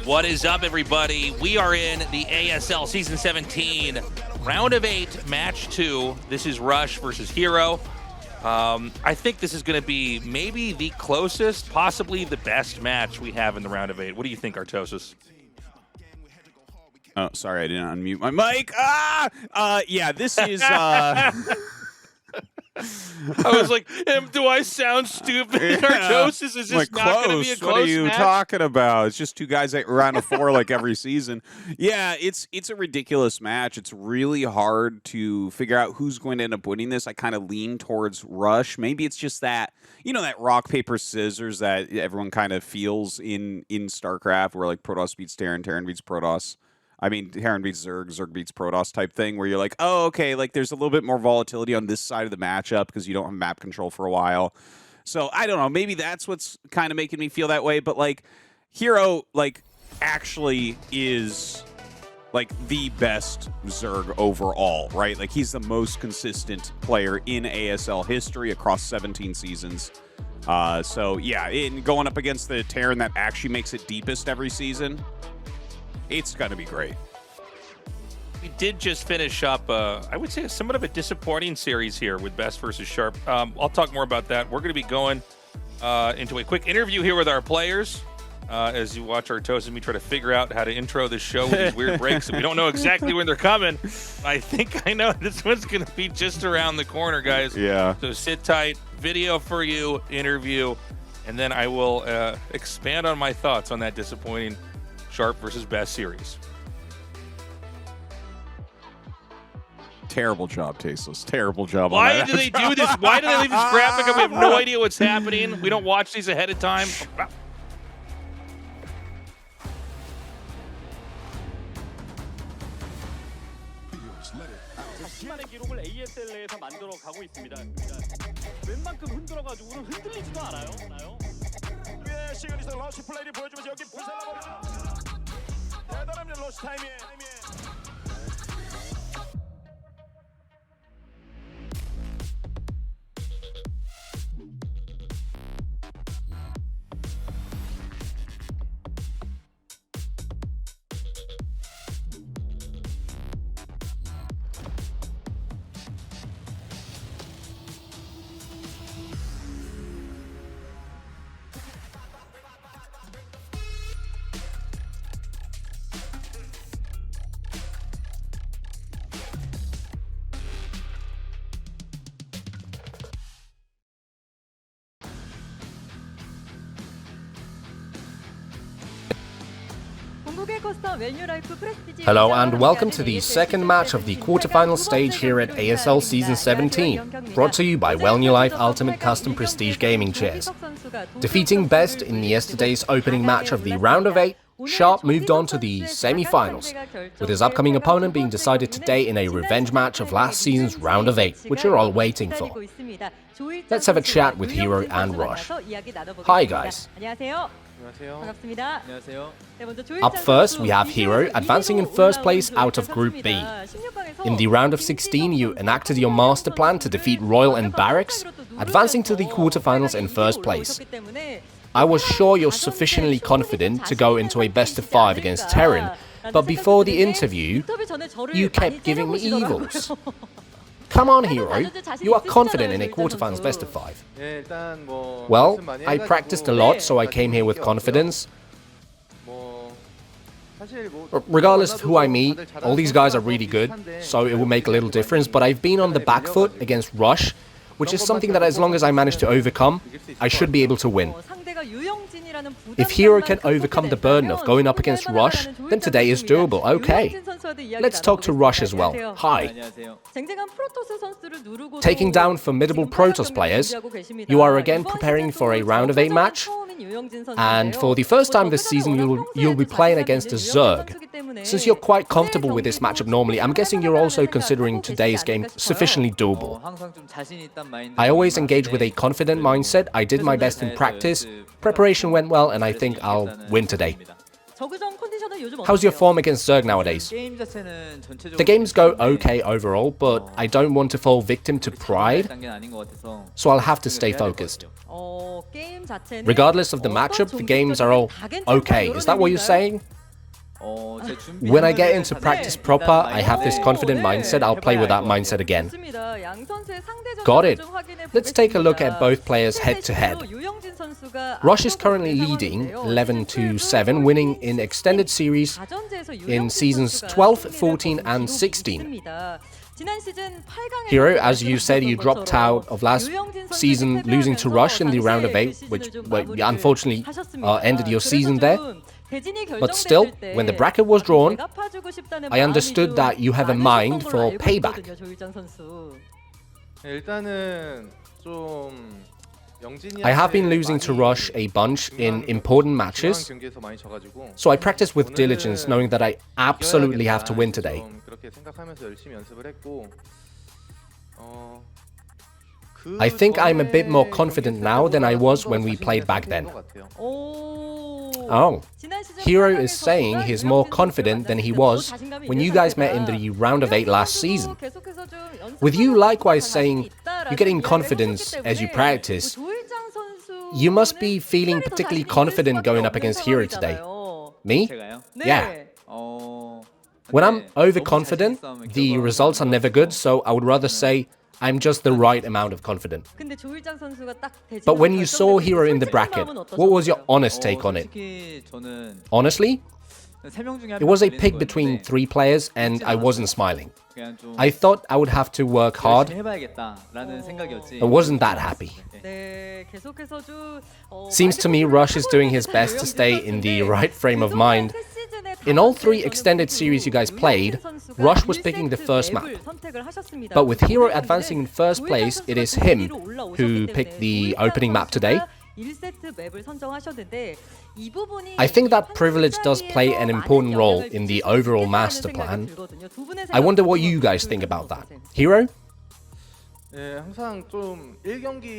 What is up, everybody? We are in the ASL Season 17, Round of 8, Match 2. This is herO versus herO. I think this is going to be maybe the closest, possibly the best match we have in the Round of 8. What do you think, Tastosis? Oh, sorry, I didn't unmute my mic. Yeah, this is... I was like, do I sound stupid? Tastosis, is this not going to be a close match? What are you talking about? It's just two guys that round of 4 like every season. Yeah, it's a ridiculous match. It's really hard to figure out who's going to end up winning this. I kind of lean towards herO. Maybe it's just that, you know, that rock, paper, scissors that everyone kind of feels in StarCraft, where like Protoss beats Terran, Terran beats Protoss. I mean, Terran beats Zerg, Zerg beats Protoss type thing, where you're like, oh, okay, like there's a little bit more volatility on this side of the matchup because you don't have map control for a while. So I don't know, maybe that's what's kind of making me feel that way. But like, herO, like, actually is like the best Zerg overall, right? Like, he's the most consistent player in ASL history across 17 seasons. So yeah, going up against the Terran that actually makes it deepest every season, it's going to be great. We did just finish up, I would say, somewhat of a disappointing series here with Best versus Sharp. I'll talk more about that. We're going to be going into a quick interview here with our players as you watch our toast and me try to figure out how to intro this show with these weird breaks. And we don't know exactly when they're coming. I think I know this one's going to be just around the corner, guys. Yeah. So sit tight. Video for you, interview, and then I will expand on my thoughts on that disappointing Sharp versus Best series. Terrible job, Tasteless. Terrible job. Why do they do this? Why do they leave this graphic up? We have no idea what's happening. We don't watch these ahead of time. 기록을 ASL에서 만들어 가고 있습니다. 웬만큼 흔들어가지고는 흔들리지도 않아요. 예, 시간이 있어 러시 플레이를 보여주면서 여기 부살라버리죠. 대단합니다, 러시 타이밍. Hello and welcome to the second match of the quarterfinal stage here at ASL Season 17, brought to you by New Life Ultimate Custom Prestige Gaming Chairs. Defeating Best in yesterday's opening match of the Round of 8, Sharp moved on to the semi-finals, with his upcoming opponent being decided today in a revenge match of last season's Round of 8, which you're all waiting for. Let's have a chat with herO and herO. Hi guys. Up first, we have herO advancing in first place out of Group B. In the round of 16, you enacted your master plan to defeat Royal and Barracks, advancing to the quarterfinals in first place. I was sure you're sufficiently confident to go into a best of 5 against Terran, but before the interview, you kept giving me evils. Come on, herO, you are confident in a quarterfinals best of 5. Well, I practiced a lot, so I came here with confidence. Regardless of who I meet, all these guys are really good, so it will make a little difference, but I've been on the back foot against herO, which is something that as long as I manage to overcome, I should be able to win. If herO can overcome the burden of going up against herO, then today is doable, okay. Let's talk to herO as well. Hi. Taking down formidable Protoss players, you are again preparing for a round of 8 match? And for the first time this season, you'll be playing against a Zerg. Since you're quite comfortable with this matchup normally, I'm guessing you're also considering today's game sufficiently doable. I always engage with a confident mindset. I did my best in practice, preparation went well, and I think I'll win today. How's your form against Zerg nowadays? The games go okay overall, but I don't want to fall victim to pride, so I'll have to stay focused. Regardless of the matchup, the games are all okay. Is that what you're saying? When I get into practice proper, I have this confident mindset. I'll play with that mindset again. Got it. Let's take a look at both players head to head. Rush is currently leading 11-7, winning in extended series in seasons 12, 14 and 16. herO, as you said, you dropped out of last season losing to Rush in the round of 8, which unfortunately ended your season there. But still, when the bracket was drawn, I understood that you have a mind for payback. I have been losing to Rush a bunch in important matches, so I practice with diligence, knowing that I absolutely have to win today. I think I'm a bit more confident now than I was when we played back then. Oh, herO is saying he's more confident than he was when you guys met in the round of 8 last season. With you likewise saying you're getting confidence as you practice, you must be feeling particularly confident going up against herO today. Me? Yeah. When I'm overconfident, the results are never good, so I would rather say I'm just the right amount of confident. But when you saw herO in the bracket, what was your honest take on it? Honestly, it was a pick between 3 players and I wasn't smiling. I thought I would have to work hard. I wasn't that happy. Seems to me Rush is doing his best to stay in the right frame of mind. In all 3 extended series you guys played, Rush was picking the first map. But with herO advancing in first place, it is him who picked the opening map today. I think that privilege does play an important role in the overall master plan. I wonder what you guys think about that. herO?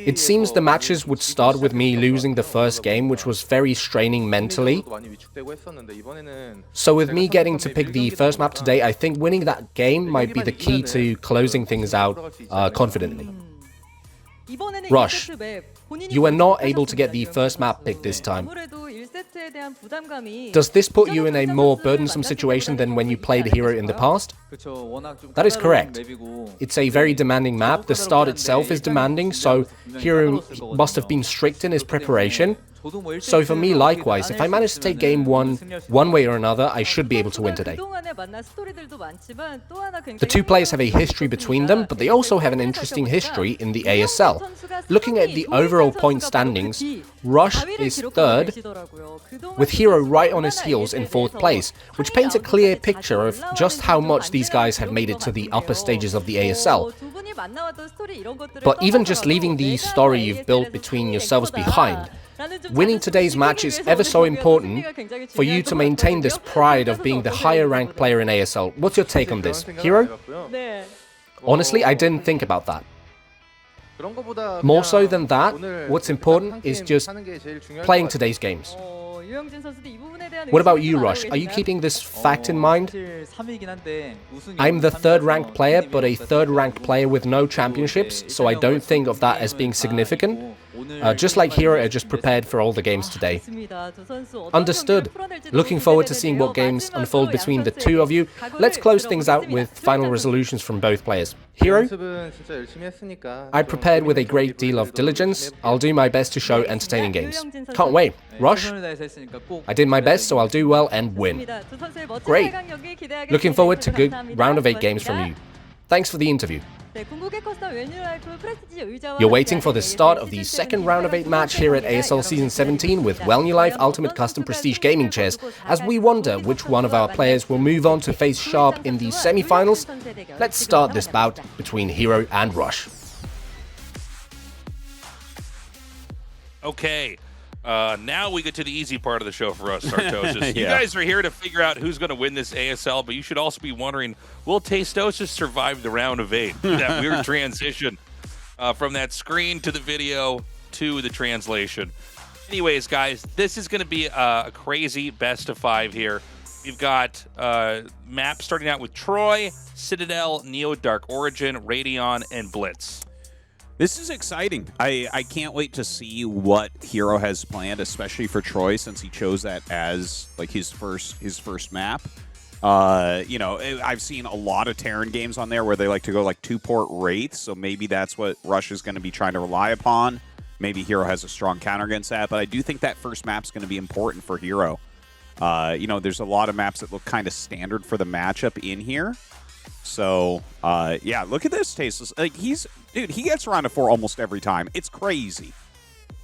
It seems the matches would start with me losing the first game, which was very straining mentally. So with me getting to pick the first map today, I think winning that game might be the key to closing things out confidently. Rush, you were not able to get the first map pick this time. Does this put you in a more burdensome situation than when you played herO in the past? That is correct. It's a very demanding map. The start itself is demanding, so herO must have been strict in his preparation. So for me, likewise, if I manage to take game one way or another, I should be able to win today. The 2 players have a history between them, but they also have an interesting history in the ASL. Looking at the overall point standings, Rush is 3rd, with herO right on his heels in 4th place, which paints a clear picture of just how much these guys have made it to the upper stages of the ASL. But even just leaving the story you've built between yourselves behind, winning today's match is ever so important for you to maintain this pride of being the higher ranked player in ASL. What's your take on this, herO? Honestly, I didn't think about that. More so than that, what's important is just playing today's games. What about you, Rush? Are you keeping this fact in mind? I'm the 3rd ranked player, but a 3rd ranked player with no championships, so I don't think of that as being significant. Just like herO, I just prepared for all the games today. Understood. Looking forward to seeing what games unfold between the 2 of you. Let's close things out with final resolutions from both players. herO? I prepared with a great deal of diligence. I'll do my best to show entertaining games. Can't wait. Rush? I did my best, so I'll do well and win. Great. Looking forward to good round of 8 games from you. Thanks for the interview. You're waiting for the start of the 2nd round of 8 match here at ASL Season 17 with Well New Life Ultimate Custom Prestige Gaming Chairs, as we wonder which one of our players will move on to face Sharp in the semi-finals. Let's start this bout between herO and Rush. Okay, now we get to the easy part of the show for us, Tastosis. You guys are here to figure out who's going to win this ASL, but you should also be wondering, will Tastosis survive the round of 8? That weird transition from that screen to the video to the translation. Anyways, guys, this is going to be a crazy best of 5 here. We've got maps starting out with Troy, Citadel, Neo, Dark Origin, Radeon, and Blitz. This is exciting. I can't wait to see what herO has planned, especially for Troy, since he chose that as like his first map. You know, I've seen a lot of Terran games on there where they like to go like 2-port Wraiths, so maybe that's what Rush is going to be trying to rely upon. Maybe herO has a strong counter against that, but I do think that first map's going to be important for herO. You know, there's a lot of maps that look kind of standard for the matchup in here. So, yeah, look at this, Tastosis. Like, dude, he gets around to 4 almost every time. It's crazy.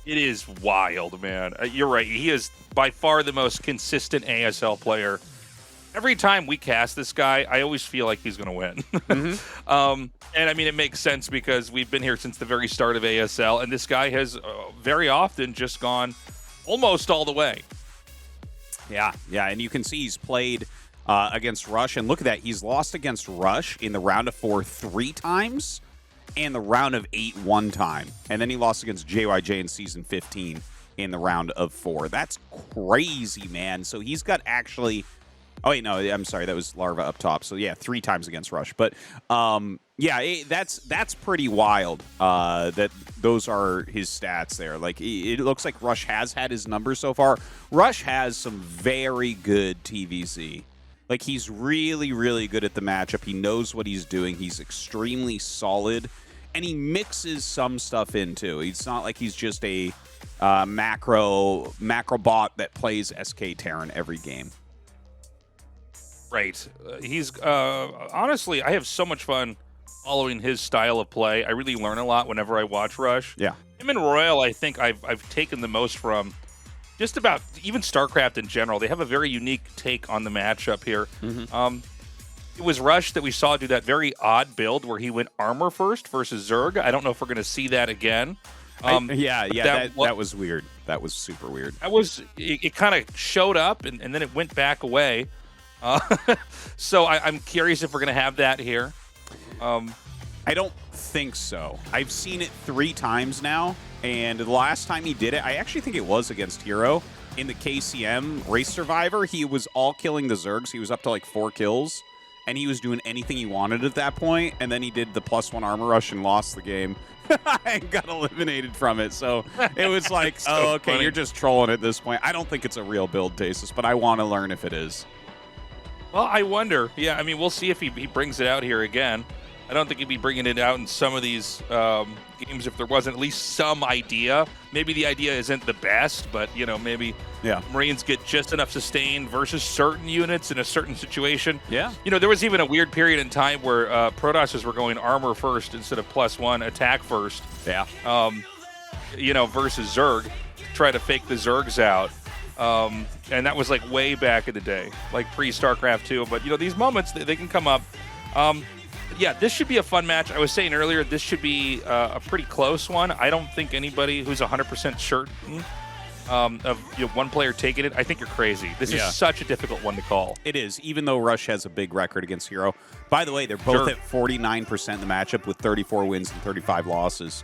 It is wild, man. You're right. He is by far the most consistent ASL player. Every time we cast this guy, I always feel like he's going to win. And I mean, it makes sense because we've been here since the very start of ASL, and this guy has very often just gone almost all the way. Yeah, and you can see he's played against Rush, and look at that. He's lost against Rush in the round of 4 3 times and the round of 8 1 time. And then he lost against JYJ in Season 15 in the round of 4. That's crazy, man. So he's got actually... Oh, wait, no, I'm sorry. That was Larva up top. So, yeah, 3 times against Rush. But, yeah, that's pretty wild that those are his stats there. Like, it looks like Rush has had his numbers so far. Rush has some very good TVZ. Like, he's really, really good at the matchup. He knows what he's doing. He's extremely solid. And he mixes some stuff in, too. It's not like he's just a macro bot that plays SK Terran every game. Right. He's honestly, I have so much fun following his style of play. I really learn a lot whenever I watch Rush. Yeah. Him and Royal, I think I've taken the most from just about even StarCraft in general. They have a very unique take on the matchup here. It was Rush that we saw do that very odd build where he went armor first versus Zerg. I don't know if we're going to see that again. That was weird. That was super weird. It kind of showed up and then it went back away. So I'm curious if we're going to have that here. I don't think so. I've seen it 3 times now, and the last time he did it, I actually think it was against herO in the KCM Race Survivor. He was all killing the Zergs. He was up to like 4 kills, and he was doing anything he wanted at that point, and then he did the +1 armor rush and lost the game. And got eliminated from it. So it was like, so oh, okay, funny. You're just trolling at this point. I don't think it's a real build, Tastosis, but I want to learn if it is. Well, I wonder. Yeah, I mean, we'll see if he brings it out here again. I don't think he'd be bringing it out in some of these games if there wasn't at least some idea. Maybe the idea isn't the best, but, you know, maybe Marines get just enough sustain versus certain units in a certain situation. Yeah. You know, there was even a weird period in time where Protosses were going armor first instead of +1 attack first. Yeah. You know, versus Zerg. Try to fake the Zergs out. And that was like way back in the day, like pre-StarCraft 2. But, you know, these moments, they can come up. Yeah, this should be a fun match. I was saying earlier, this should be a pretty close one. I don't think anybody who's 100% certain of one player taking it, I think you're crazy. This is such a difficult one to call. It is, even though Rush has a big record against herO. By the way, they're both at 49% in the matchup with 34 wins and 35 losses.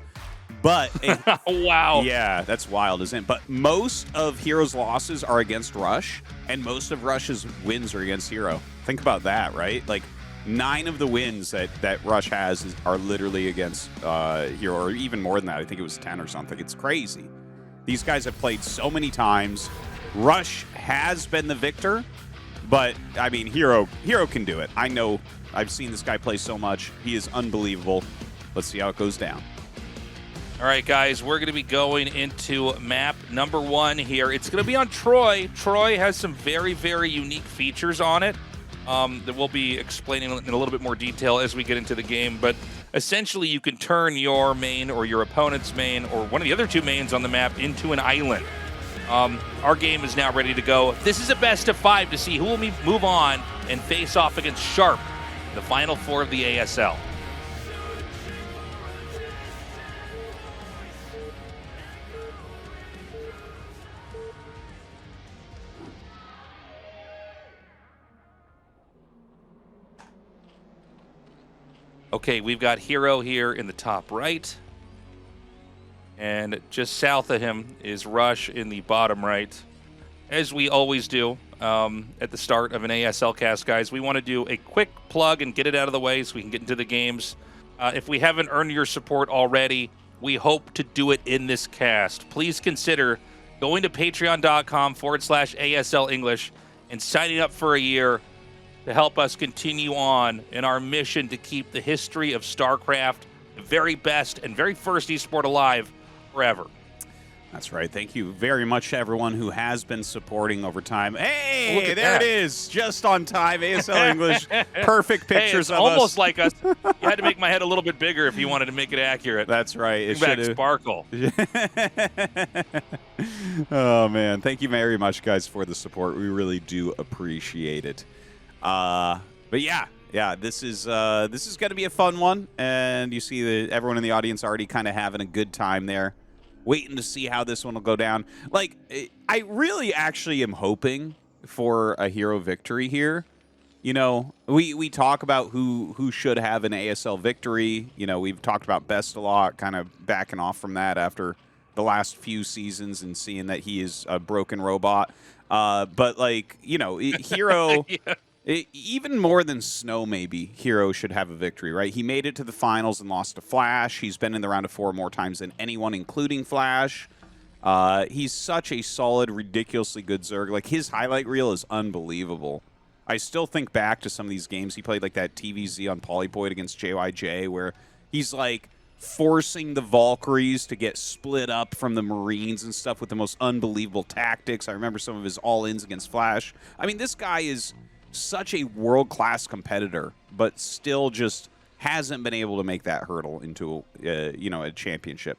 But wow. Yeah, that's wild, isn't it? But most of herO's losses are against Rush, and most of Rush's wins are against herO. Think about that, right? Like, 9 of the wins that Rush has are literally against herO, or even more than that. I think it was 10 or something. It's crazy. These guys have played so many times. Rush has been the victor, but, I mean, herO can do it. I know. I've seen this guy play so much. He is unbelievable. Let's see how it goes down. All right, guys, we're going to be going into map number 1 here. It's going to be on Troy. Troy has some very, very unique features on it that we'll be explaining in a little bit more detail as we get into the game. But essentially, you can turn your main or your opponent's main or one of the other 2 mains on the map into an island. Our game is now ready to go. This is a best of 5 to see who will move on and face off against Sharp, the Final 4 of the ASL. Okay, we've got herO here in the top right. And just south of him is Rush in the bottom right. As we always do at the start of an ASL cast, guys, we want to do a quick plug and get it out of the way so we can get into the games. If we haven't earned your support already, we hope to do it in this cast. Please consider going to patreon.com/ASL English and signing up for a year to help us continue on in our mission to keep the history of StarCraft, the very best and very first esport alive, forever. That's right. Thank you very much to everyone who has been supporting over time. Hey, Look at there that. it is. Just on time. ASL English. Perfect pictures Hey, it's of almost us. like us. You had to make my head a little bit bigger if you wanted to make it accurate. That's right. It Bring back should've- sparkle. Oh, man. Thank you very much, guys, for the support. We really do appreciate it. But yeah, this is going to be a fun one. And you see everyone in the audience already kind of having a good time there, waiting to see how this one will go down. Like, I really actually am hoping for a herO victory here. You know, we talk about who should have an ASL victory. You know, we've talked about Best a lot, kind of backing off from that after the last few seasons and seeing that he is a broken robot. But, like, you know, herO... Yeah. Even more than Snow, maybe, herO should have a victory, right? He made it to the finals and lost to Flash. He's been in the round of 4 more times than anyone, including Flash. He's such a solid, ridiculously good Zerg. Like, his highlight reel is unbelievable. I still think back to some of these games. He played, like, that TVZ on Polypoid against JYJ, where he's, like, forcing the Valkyries to get split up from the Marines and stuff with the most unbelievable tactics. I remember some of his all-ins against Flash. I mean, this guy is such a world-class competitor, but still just hasn't been able to make that hurdle into a championship.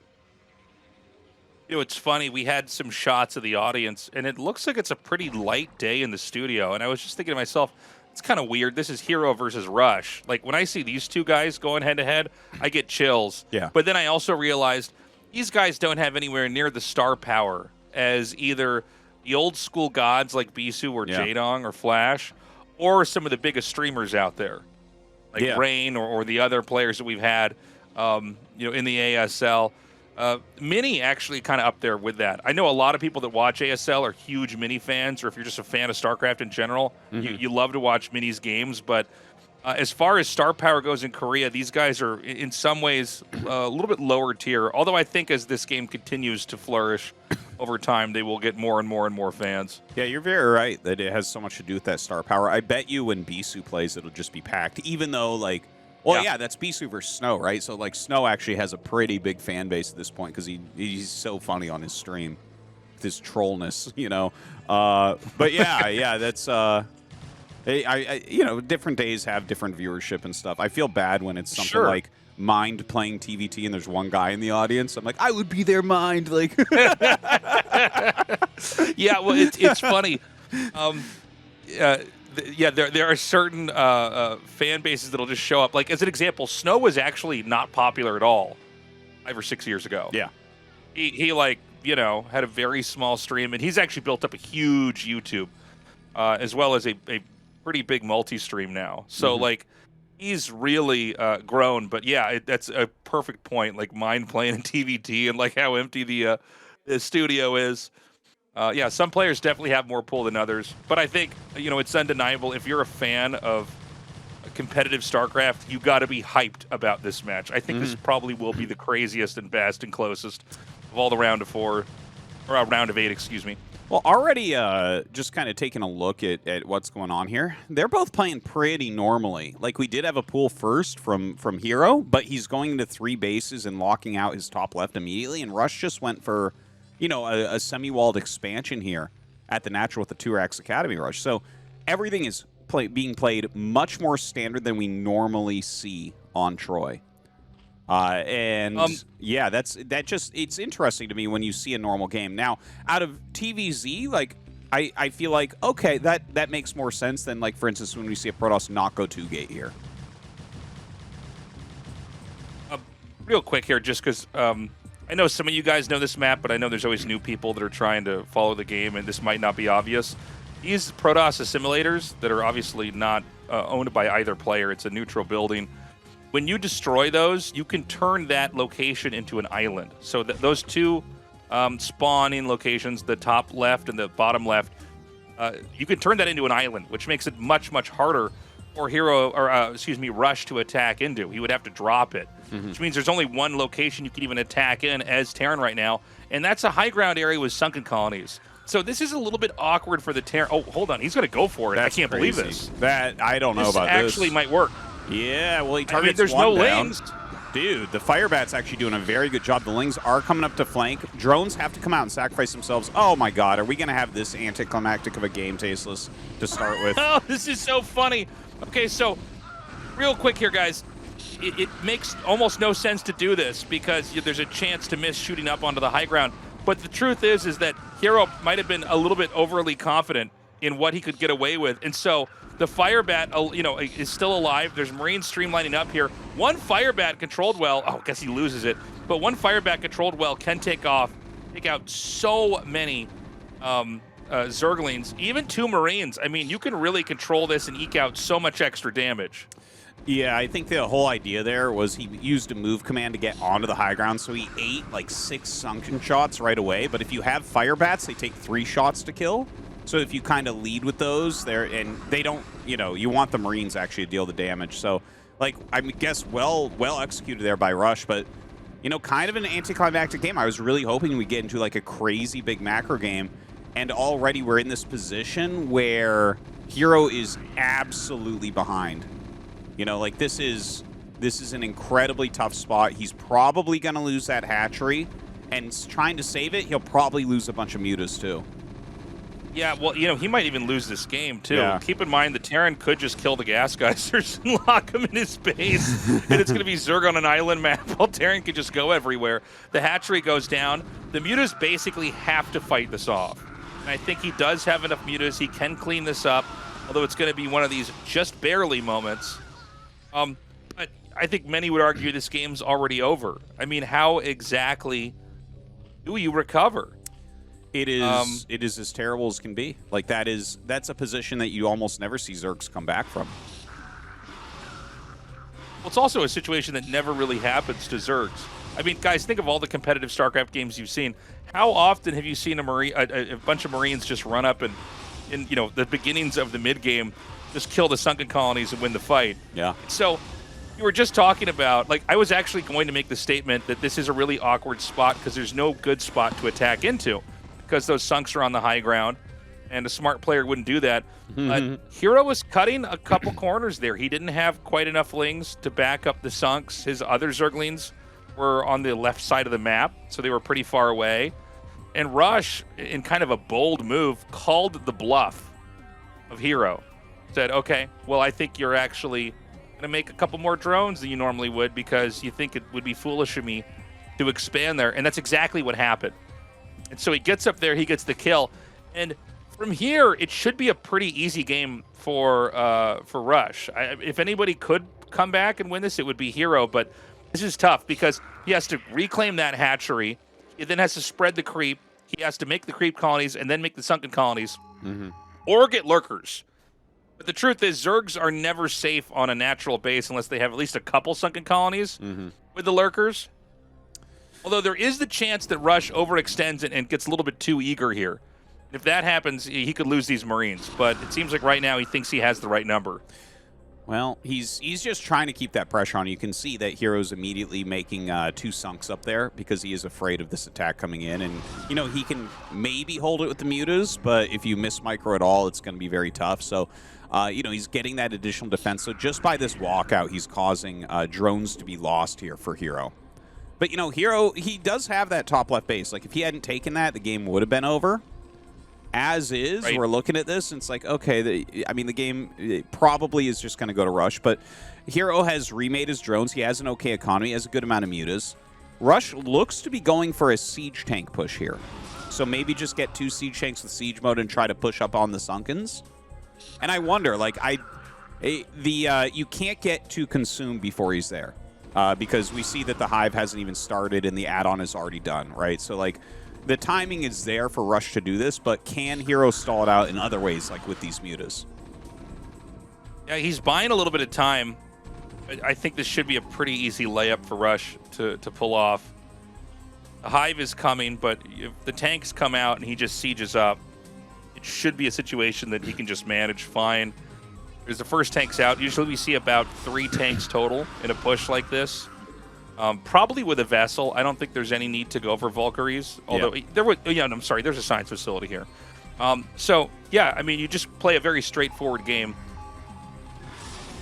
You know, it's funny. We had some shots of the audience, and it looks like it's a pretty light day in the studio. And I was just thinking to myself, it's kind of weird. This is herO versus Rush. Like, when I see these two guys going head-to-head, I get chills. Yeah. But then I also realized these guys don't have anywhere near the star power as either the old-school gods like Bisu or Jaedong or Flash, or some of the biggest streamers out there, like Rain or the other players that we've had, in the ASL. Mini actually kind of up there with that. I know a lot of people that watch ASL are huge Mini fans, or if you're just a fan of StarCraft in general, you love to watch Mini's games. But as far as star power goes in Korea, these guys are in some ways a little bit lower tier. Although I think as this game continues to flourish over time, they will get more and more and more fans. Yeah, you're very right that it has so much to do with that star power. I bet you when Bisu plays, it'll just be packed, even though, like, that's Bisu versus Snow, right? So, like, Snow actually has a pretty big fan base at this point because he's so funny on his stream with his trollness, you know. But yeah, that's different days have different viewership and stuff. I feel bad when it's something like Mind playing TVT and there's one guy in the audience. I'm like, I would be their Mind, like. Yeah, well, it's funny. There are certain fan bases that'll just show up. Like, as an example, Snow was actually not popular at all 5 or 6 years ago. Yeah. He had a very small stream, and he's actually built up a huge YouTube, as well as a pretty big multi-stream now. So, like, he's really grown. But, yeah, that's a perfect point. Like, Mind playing in TVT and, like, how empty the studio is. Some players definitely have more pull than others. But I think, it's undeniable. If you're a fan of competitive StarCraft, you got to be hyped about this match. I think this probably will be the craziest and best and closest of all the round of 4, or round of 8, excuse me. Well, already just kind of taking a look at what's going on here, they're both playing pretty normally. Like, we did have a pool first from herO, but he's going into 3 bases and locking out his top left immediately, and Rush just went for a semi-walled expansion here at the natural with the 2Rax Academy Rush. So everything is being played much more standard than we normally see on Troy. It's interesting to me when you see a normal game. Now, out of TVZ, like, I feel like, okay, that makes more sense than, like, for instance, when we see a Protoss not go 2-gate here. Real quick here, just because I know some of you guys know this map, but I know there's always new people that are trying to follow the game, and this might not be obvious. These Protoss assimilators that are obviously not owned by either player, it's a neutral building. When you destroy those, you can turn that location into an island. So those two spawning locations, the top left and the bottom left, you can turn that into an island, which makes it much, much harder for herO, or excuse me, Rush to attack into. He would have to drop it, which means there's only one location you can even attack in as Terran right now, and that's a high ground area with sunken colonies. So this is a little bit awkward for the Terran. Oh, hold on, he's going to go for it. That's I can't crazy. believe this. That I don't know about this. Actually might work. Yeah, well, he I targets mean, there's one no down. lanes. Dude, the Firebat's actually doing a very good job. The Lings are coming up to flank. Drones have to come out and sacrifice themselves. Oh my god, are we going to have this anticlimactic of a game, Tasteless, to start with? Oh, this is so funny. Okay, so real quick here, guys. It makes almost no sense to do this because there's a chance to miss shooting up onto the high ground. But the truth is that herO might have been a little bit overly confident in what he could get away with. And so the Firebat, you know, is still alive. There's Marines streamlining up here. One Firebat controlled well. Oh, I guess he loses it. But one Firebat controlled well can take out so many Zerglings, even 2 Marines. I mean, you can really control this and eke out so much extra damage. Yeah, I think the whole idea there was he used a move command to get onto the high ground, so he ate like 6 sunken shots right away. But if you have Firebats, they take 3 shots to kill. So if you kind of lead with those, and they don't, you know, you want the Marines actually to deal the damage. So, like, I guess well executed there by Rush, but, you know, kind of an anticlimactic game. I was really hoping we'd get into like a crazy big macro game, and already we're in this position where herO is absolutely behind. You know, like this is an incredibly tough spot. He's probably going to lose that hatchery, and trying to save it, he'll probably lose a bunch of mutas too. Yeah, well, you know, he might even lose this game, too. Yeah. Keep in mind, the Terran could just kill the gas geysers and lock him in his base, and it's going to be Zerg on an island map, while Terran could just go everywhere. The hatchery goes down. The mutas basically have to fight this off. And I think he does have enough mutas. He can clean this up, although it's going to be one of these just barely moments. But I think many would argue this game's already over. I mean, how exactly do you recover? It is as terrible as can be. Like that's a position that you almost never see Zergs come back from. Well, it's also a situation that never really happens to Zergs. I mean, guys, think of all the competitive StarCraft games you've seen. How often have you seen a bunch of Marines just run up and, in you know, the beginnings of the mid game, just kill the sunken colonies and win the fight? Yeah. So you were just talking about, like, I was actually going to make the statement that this is a really awkward spot because there's no good spot to attack into, because those sunks are on the high ground, and a smart player wouldn't do that. But herO was cutting a couple corners there. He didn't have quite enough Lings to back up the sunks. His other Zerglings were on the left side of the map, so they were pretty far away. And Rush, in kind of a bold move, called the bluff of herO. Said, okay, well, I think you're actually going to make a couple more drones than you normally would because you think it would be foolish of me to expand there. And that's exactly what happened. And so he gets up there, he gets the kill, and from here it should be a pretty easy game for Rush. If anybody could come back and win this, it would be herO, but this is tough because he has to reclaim that hatchery. He then has to spread the creep. He has to make the creep colonies and then make the sunken colonies, or get lurkers. But the truth is, Zergs are never safe on a natural base unless they have at least a couple sunken colonies with the lurkers. Although there is the chance that Rush overextends and gets a little bit too eager here. If that happens, he could lose these Marines. But it seems like right now he thinks he has the right number. Well, he's just trying to keep that pressure on. You can see that herO's immediately making 2 sunks up there because he is afraid of this attack coming in. And, you know, he can maybe hold it with the mutas, but if you miss micro at all, it's going to be very tough. So, you know, he's getting that additional defense. So just by this walkout, he's causing drones to be lost here for herO. But, you know, herO, he does have that top left base. Like, if he hadn't taken that, the game would have been over. As is, right. We're looking at this, and it's like, okay, the game probably is just going to go to Rush. But herO has remade his drones. He has an okay economy. He has a good amount of mutas. Rush looks to be going for a siege tank push here. So maybe just get 2 siege tanks with siege mode and try to push up on the Sunkens. And I wonder, like, you can't get to consume before he's there. Because we see that the Hive hasn't even started and the add-on is already done, right? So, like, the timing is there for Rush to do this, but can herO stall it out in other ways, like with these mutas? Yeah, he's buying a little bit of time. I think this should be a pretty easy layup for Rush to pull off. The Hive is coming, but if the tanks come out and he just sieges up, it should be a situation that he can just manage fine. There's the first tanks out. Usually we see about 3 tanks total in a push like this. Probably with a vessel. I don't think there's any need to go for Valkyries. Although there would, I'm sorry, there's a science facility here. So yeah, I mean, you just play a very straightforward game.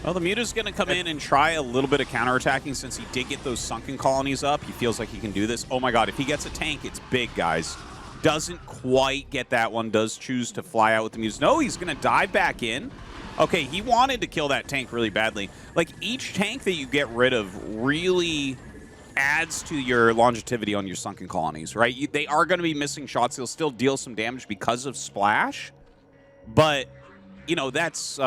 Well, the Muta's going to come in and try a little bit of counterattacking since he did get those sunken colonies up. He feels like he can do this. Oh my god, if he gets a tank, it's big, guys. Doesn't quite get that one. Does choose to fly out with the Muse. No, he's going to dive back in. Okay, he wanted to kill that tank really badly. Like, each tank that you get rid of really adds to your longevity on your sunken colonies, right? They are going to be missing shots. They'll still deal some damage because of Splash. But, you know, that's...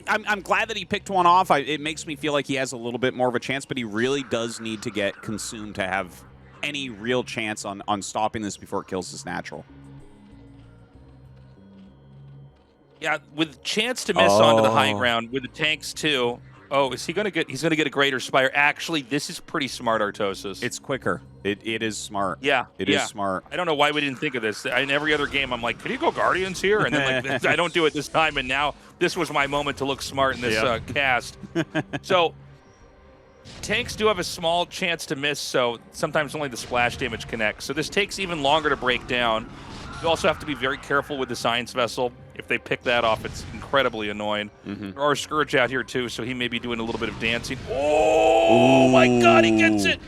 I'm glad that he picked one off. It makes me feel like he has a little bit more of a chance, but he really does need to get consumed to have any real chance on stopping this before it kills his natural. Yeah, with chance to miss onto the high ground with the tanks too. Oh, is he gonna get? He's gonna get a greater Spire. Actually, this is pretty smart, Tastosis. It's quicker. It is smart. Yeah, it is smart. I don't know why we didn't think of this. In every other game, I'm like, could you go Guardians here? And then like, I don't do it this time. And now this was my moment to look smart in this cast. So tanks do have a small chance to miss. So sometimes only the splash damage connects. So this takes even longer to break down. You also have to be very careful with the Science Vessel. If they pick that off, it's incredibly annoying. There are Scourge out here, too, so he may be doing a little bit of dancing. Oh, my God, he gets it!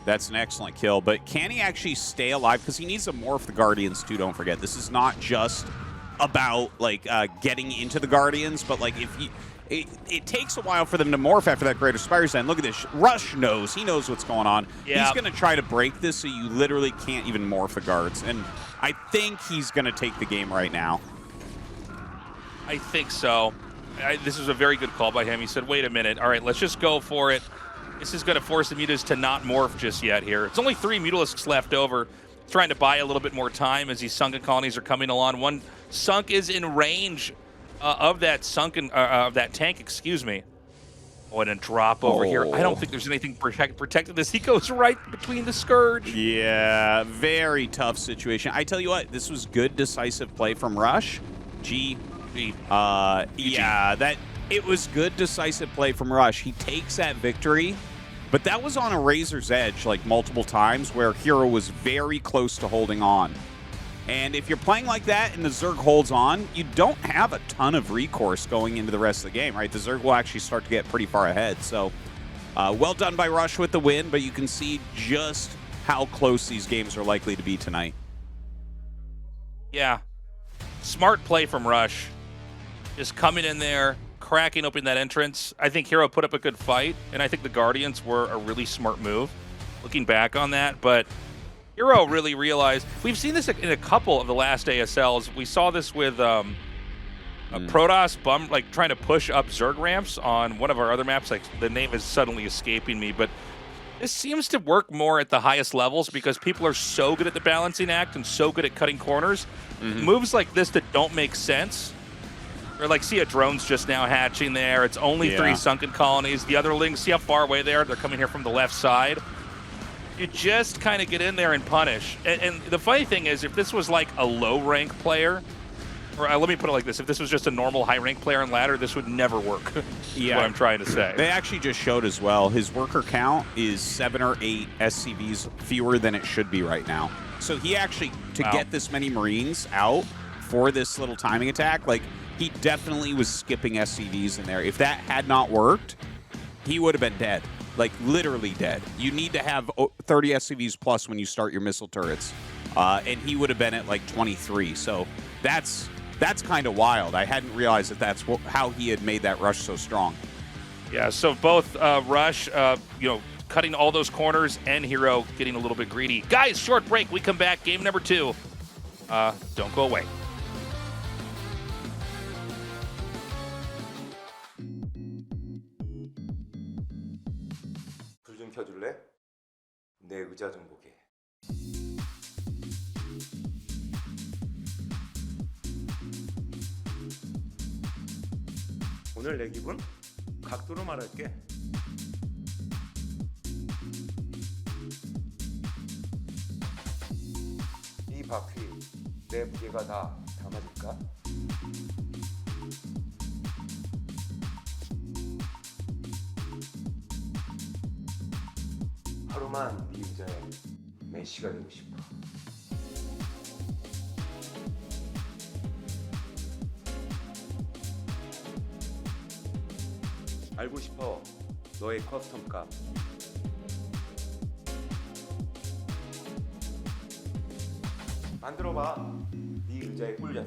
That's an excellent kill, but can he actually stay alive? Because he needs to morph the Guardians, too, don't forget. This is not just about, like, getting into the Guardians, but, like, if he... It takes a while for them to morph after that Greater Spire's End. Look at this. Rush knows. He knows what's going on. Yeah. He's going to try to break this so you literally can't even morph the guards. And I think he's going to take the game right now. I think so. This is a very good call by him. He said, wait a minute. All right, let's just go for it. This is going to force the Mutas to not morph just yet here. It's only 3 Mutalisks left over. Trying to buy a little bit more time as these sunken colonies are coming along. One sunk is in range of that sunken, of that tank, excuse me. Oh, and a drop over here. I don't think there's anything protecting this. He goes right between the Scourge. Yeah, very tough situation. I tell you what, this was good decisive play from Rush. It was good decisive play from Rush. He takes that victory, but that was on a razor's edge like multiple times where herO was very close to holding on. And if you're playing like that and the Zerg holds on, you don't have a ton of recourse going into the rest of the game, right? The Zerg will actually start to get pretty far ahead. So, well done by Rush with the win, but you can see just how close these games are likely to be tonight. Yeah. Smart play from Rush. Just coming in there, cracking open that entrance. I think herO put up a good fight, and I think the Guardians were a really smart move, looking back on that. But herO really realized, we've seen this in a couple of the last ASLs. We saw this with Protoss trying to push up Zerg ramps on one of our other maps. Like, the name is suddenly escaping me, but this seems to work more at the highest levels because people are so good at the balancing act and so good at cutting corners. Moves like this that don't make sense. Or like, see a drone's just now hatching there. It's only 3 sunken colonies. The other lings, see how far away they are? They're coming here from the left side. You just kind of get in there and punish. And the funny thing is, if this was like a low-rank player, or let me put it like this, if this was just a normal high-rank player on ladder, this would never work, is what I'm trying to say. They actually just showed as well, his worker count is 7 or 8 SCVs fewer than it should be right now. So he actually, to get this many Marines out for this little timing attack, like, he definitely was skipping SCVs in there. If that had not worked, he would have been dead. Like, literally dead. You need to have 30 SCVs plus when you start your missile turrets. And he would have been at, like, 23. So that's kind of wild. I hadn't realized that that's how he had made that rush so strong. Yeah, so both Rush, cutting all those corners, and herO getting a little bit greedy. Guys, short break. We come back. Game number 2. Don't go away. 불 좀 켜줄래? 내 의자 좀 보게. 오늘 내 기분? 각도로 말할게. 이 바퀴 내 무게가 다 담아질까? 하루만 네 의자에 메시가 되고 싶어. 알고 싶어 너의 커스텀 값. 만들어봐. 네 의자에 꿀려.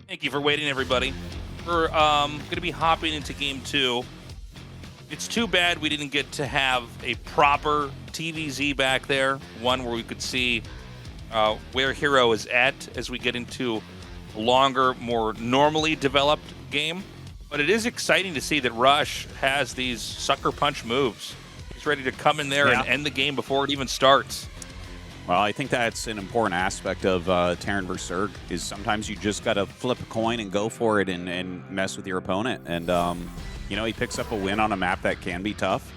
Thank you for waiting, everybody. We're going to be hopping into game 2. It's too bad we didn't get to have a proper TVZ back there, one where we could see where herO is at as we get into a longer, more normally developed game. But it is exciting to see that Rush has these sucker punch moves. He's ready to come in there and end the game before it even starts. Well, I think that's an important aspect of Terran vs. Zerg, is sometimes you just got to flip a coin and go for it and mess with your opponent. And, you know, he picks up a win on a map that can be tough.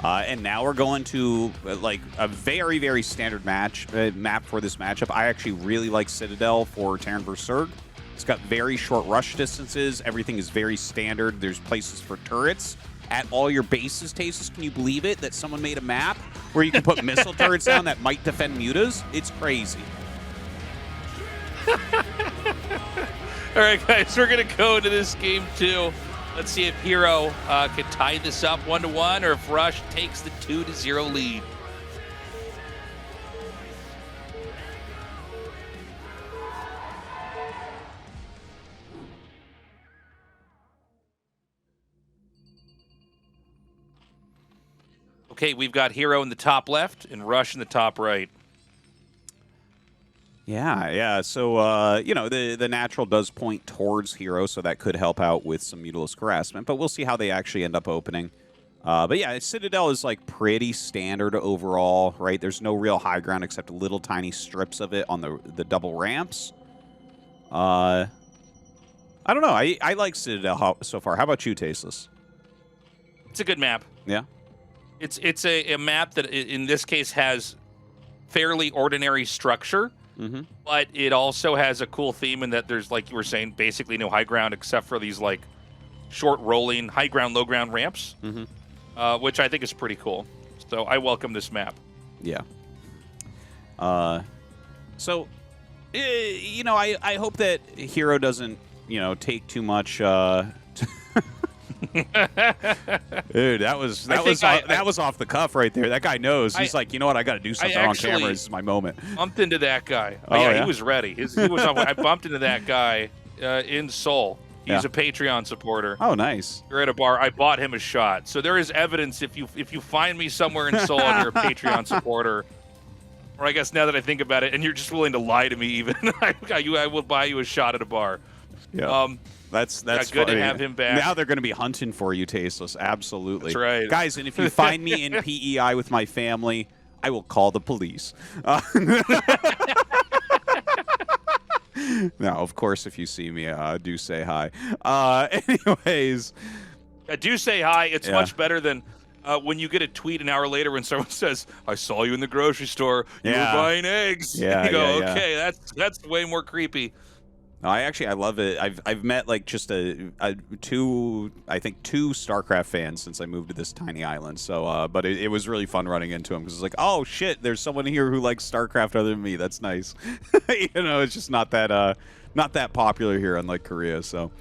And now we're going to, like, a very, very standard map for this matchup. I actually really like Citadel for Terran vs. Zerg. It's got very short rush distances. Everything is very standard. There's places for turrets at all your bases. Tastosis, can you believe it that someone made a map where you can put missile turrets down that might defend mutas? It's crazy. All right, guys, we're going to go into this game 2. Let's see if herO can tie this up 1-1 or if Rush takes the 2-0 lead. Okay, we've got herO in the top left and Rush in the top right. Yeah. So, you know, the natural does point towards herO, so that could help out with some Mutalisk harassment. But we'll see how they actually end up opening. But yeah, Citadel is, like, pretty standard overall, right? There's no real high ground except little tiny strips of it on the double ramps. I don't know. I like Citadel so far. How about you, Tasteless? It's a good map. Yeah? It's a map that, in this case, has fairly ordinary structure, but it also has a cool theme in that there's, like you were saying, basically no high ground except for these, like, short rolling high ground, low ground ramps, which I think is pretty cool. So I welcome this map. Yeah. So, you know, I hope that herO doesn't, you know, take too much Dude, that was off the cuff right there. That guy knows. He's like, you know what? I got to do something on camera. This is my moment. Bumped into that guy. Oh, yeah? He was ready. He was. I bumped into that guy in Seoul. He's a Patreon supporter. Oh, nice. You're at a bar. I bought him a shot. So there is evidence if you find me somewhere in Seoul and you're a Patreon supporter, or I guess now that I think about it, and you're just willing to lie to me, even I will buy you a shot at a bar. Yeah. That's good to have him back. Now they're going to be hunting for you, Tasteless. Absolutely. That's right. Guys, and if you find me in PEI with my family, I will call the police. No, of course, if you see me, do say hi. Anyways. Do say hi. It's much better than when you get a tweet an hour later when someone says, I saw you in the grocery store. You were buying eggs. Yeah, you go, okay, that's way more creepy. No, I love it. I've met like just two StarCraft fans since I moved to this tiny island. So, but it was really fun running into them because it's like, oh shit, there's someone here who likes StarCraft other than me. That's nice. It's just not that popular here, unlike Korea. So,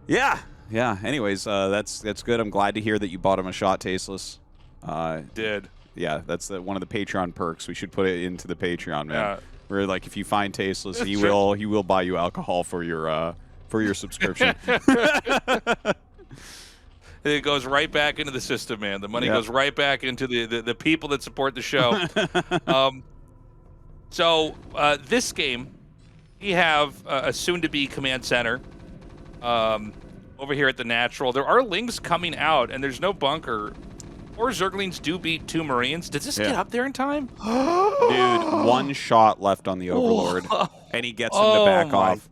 yeah. Anyways, that's good. I'm glad to hear that you bought him a shot, Tasteless. Did. Yeah, that's one of the Patreon perks. We should put it into the Patreon, man. Yeah. Where like if you find Tasteless, he will buy you alcohol for your subscription. It goes right back into the system, man. The money goes right back into the people that support the show. So this game, we have a soon-to-be command center over here at the Natural. There are Lings coming out, and there's no bunker. 4 Zerglings do beat 2 Marines. Does this get up there in time? Dude, 1 shot left on the Overlord, and he gets him to back off.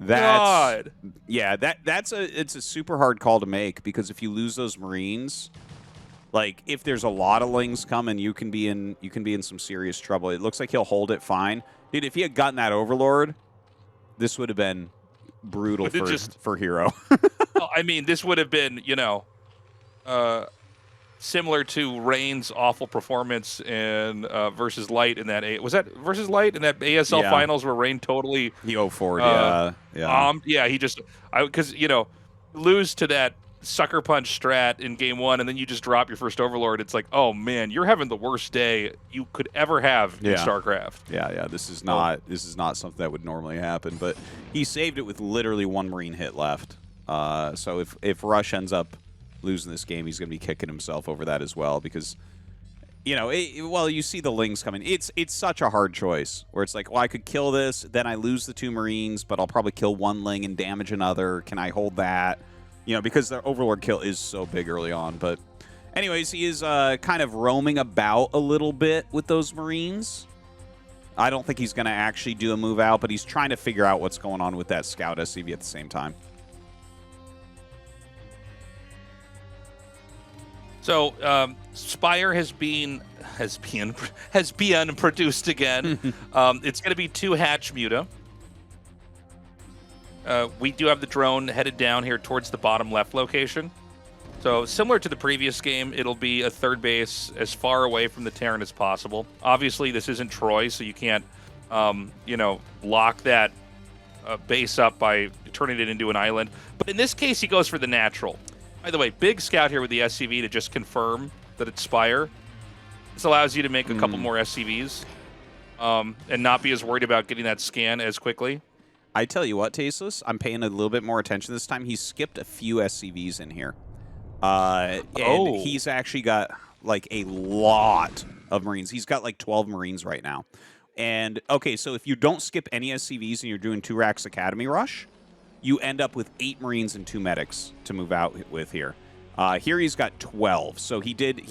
God. Yeah, it's a super hard call to make because if you lose those Marines, like if there's a lot of Lings coming, you can be in some serious trouble. It looks like he'll hold it fine. Dude, if he had gotten that Overlord, this would have been brutal for herO. I mean, this would have been, similar to Rain's awful performance in versus Light in that was that versus Light in that ASL finals where Rain totally he 0-4'd, he just because lose to that sucker punch strat in game 1 and then you just drop your first Overlord. It's like, oh man, you're having the worst day you could ever have in StarCraft. Yeah. This is not something that would normally happen, but he saved it with literally 1 Marine hit left. So if Rush ends up losing this game, he's going to be kicking himself over that as well because, you see the Lings coming. It's such a hard choice where it's like, well, I could kill this, then I lose the 2 Marines, but I'll probably kill 1 Ling and damage another. Can I hold that? Because the Overlord kill is so big early on. But anyways, he is kind of roaming about a little bit with those Marines. I don't think he's going to actually do a move out, but he's trying to figure out what's going on with that Scout SCV at the same time. So Spire has been produced again. It's going to be 2 Hatch Muta. We do have the drone headed down here towards the bottom left location. So similar to the previous game, it'll be a 3rd base as far away from the Terran as possible. Obviously, this isn't Troy, so you can't, lock that base up by turning it into an island. But in this case, he goes for the natural. By the way, big scout here with the SCV to just confirm that it's Spire. This allows you to make a couple more SCVs and not be as worried about getting that scan as quickly. I tell you what, Tasteless, I'm paying a little bit more attention this time. He's skipped a few SCVs in here. And he's actually got like a lot of Marines. He's got like 12 Marines right now. And, okay, so if you don't skip any SCVs and you're doing 2 Racks Academy Rush, you end up with 8 Marines and 2 medics to move out with here. Here he's got 12. So he did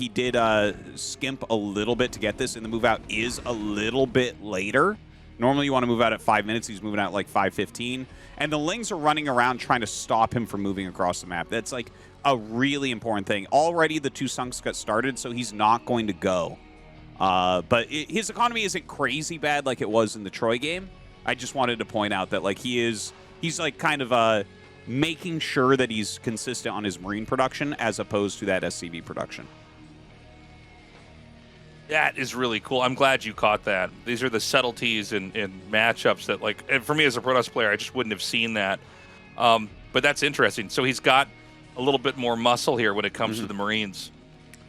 skimp a little bit to get this, and the move out is a little bit later. Normally you want to move out at 5 minutes. He's moving out at like 5:15. And the Lings are running around trying to stop him from moving across the map. That's like a really important thing. Already the 2 Sunks got started, so he's not going to go. But his economy isn't crazy bad like it was in the Troy game. I just wanted to point out that like he's like kind of making sure that he's consistent on his Marine production as opposed to that SCV production. That is really cool. I'm glad you caught that. These are the subtleties in matchups that, like, and for me as a Protoss player, I just wouldn't have seen that. But that's interesting. So he's got a little bit more muscle here when it comes to the Marines.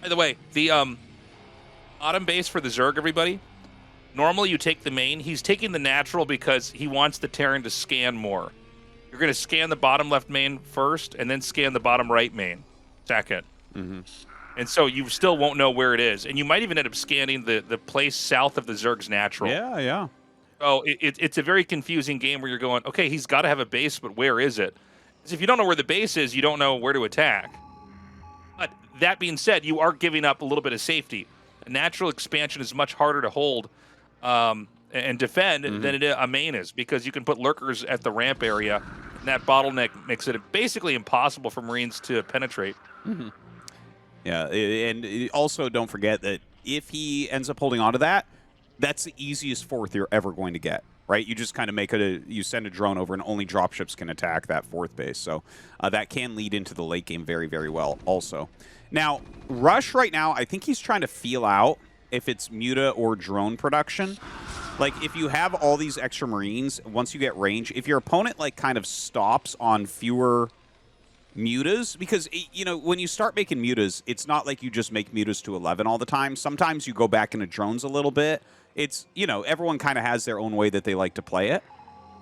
By the way, the bottom base for the Zerg, everybody, normally you take the main. He's taking the natural because he wants the Terran to scan more. You're going to scan the bottom left main first and then scan the bottom right main second. And so you still won't know where it is. And you might even end up scanning the place south of the Zerg's natural. Yeah, yeah. So it's a very confusing game where you're going, okay, he's got to have a base, but where is it? Because if you don't know where the base is, you don't know where to attack. But that being said, you are giving up a little bit of safety. A natural expansion is much harder to hold and defend than a main is, because you can put lurkers at the ramp area, and that bottleneck makes it basically impossible for Marines to penetrate. Yeah, and also don't forget that if he ends up holding on to that, that's the easiest fourth you're ever going to get, right? You just kind of make it you send a drone over and only dropships can attack that fourth base. So that can lead into the late game very, very well also. Now, Rush right now, I think he's trying to feel out if it's Muta or drone production. Like, if you have all these extra Marines, once you get range, if your opponent, like, kind of stops on fewer mutas, because, you know, when you start making mutas, it's not like you just make mutas to 11 all the time. Sometimes you go back into drones a little bit. It's, you know, everyone kind of has their own way that they like to play it.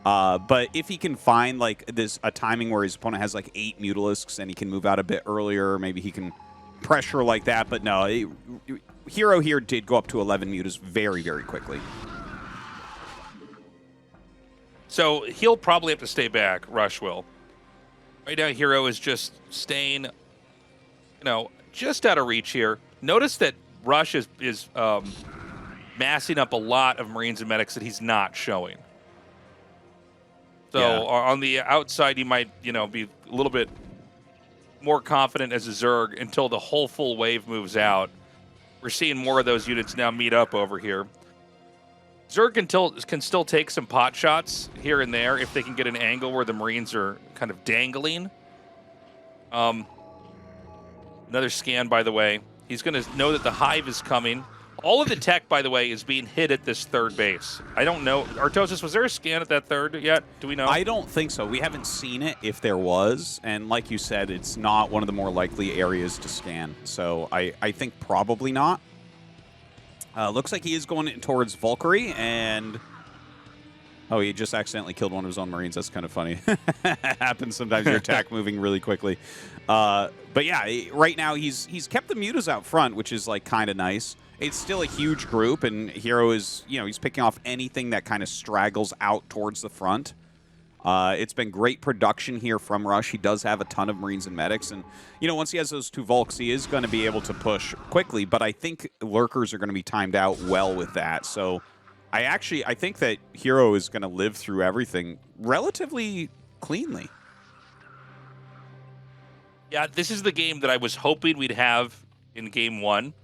But if he can find, like, a timing where his opponent has, like, 8 Mutalisks and he can move out a bit earlier, maybe he can pressure like that. But no, herO here did go up to 11 mutas very, very quickly. So he'll probably have to stay back, Rush will. Right now, herO is just staying, you know, just out of reach here. Notice that Rush is massing up a lot of Marines and medics that he's not showing. So on the outside, he might, you know, be a little bit more confident as a Zerg until the whole full wave moves out. We're seeing more of those units now meet up over here. Zerg can still take some pot shots here and there if they can get an angle where the Marines are kind of dangling. Another scan, by the way. He's going to know that the hive is coming. All of the tech, by the way, is being hit at this third base. I don't know. Artosis, was there a scan at that third yet? Do we know? I don't think so. We haven't seen it if there was. And like you said, it's not one of the more likely areas to scan. So I think probably not. Looks like he is going towards Valkyrie, and oh, he just accidentally killed one of his own Marines. That's kind of funny. Happens sometimes. Your attack moving really quickly. But yeah, right now he's kept the mutas out front, which is like kind of nice. It's still a huge group, and herO is, you know, he's picking off anything that kind of straggles out towards the front. It's been great production here from Rush. He does have a ton of Marines and medics, and, you know, once he has those 2 Volks, he is going to be able to push quickly, but I think lurkers are going to be timed out well with that. So I think that herO is going to live through everything relatively cleanly. Yeah, this is the game that I was hoping we'd have in game 1,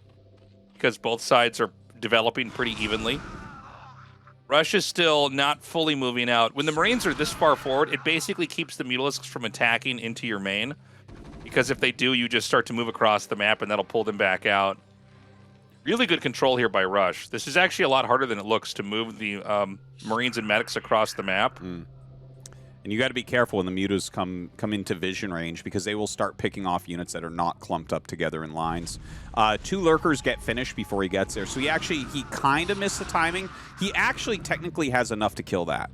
because both sides are developing pretty evenly. Rush is still not fully moving out. When the Marines are this far forward, it basically keeps the Mutalisks from attacking into your main, because if they do, you just start to move across the map, and that'll pull them back out. Really good control here by Rush. This is actually a lot harder than it looks to move the Marines and medics across the map. And you got to be careful when the mutas come into vision range, because they will start picking off units that are not clumped up together in lines. 2 lurkers get finished before he gets there, so he kind of missed the timing. He actually technically has enough to kill that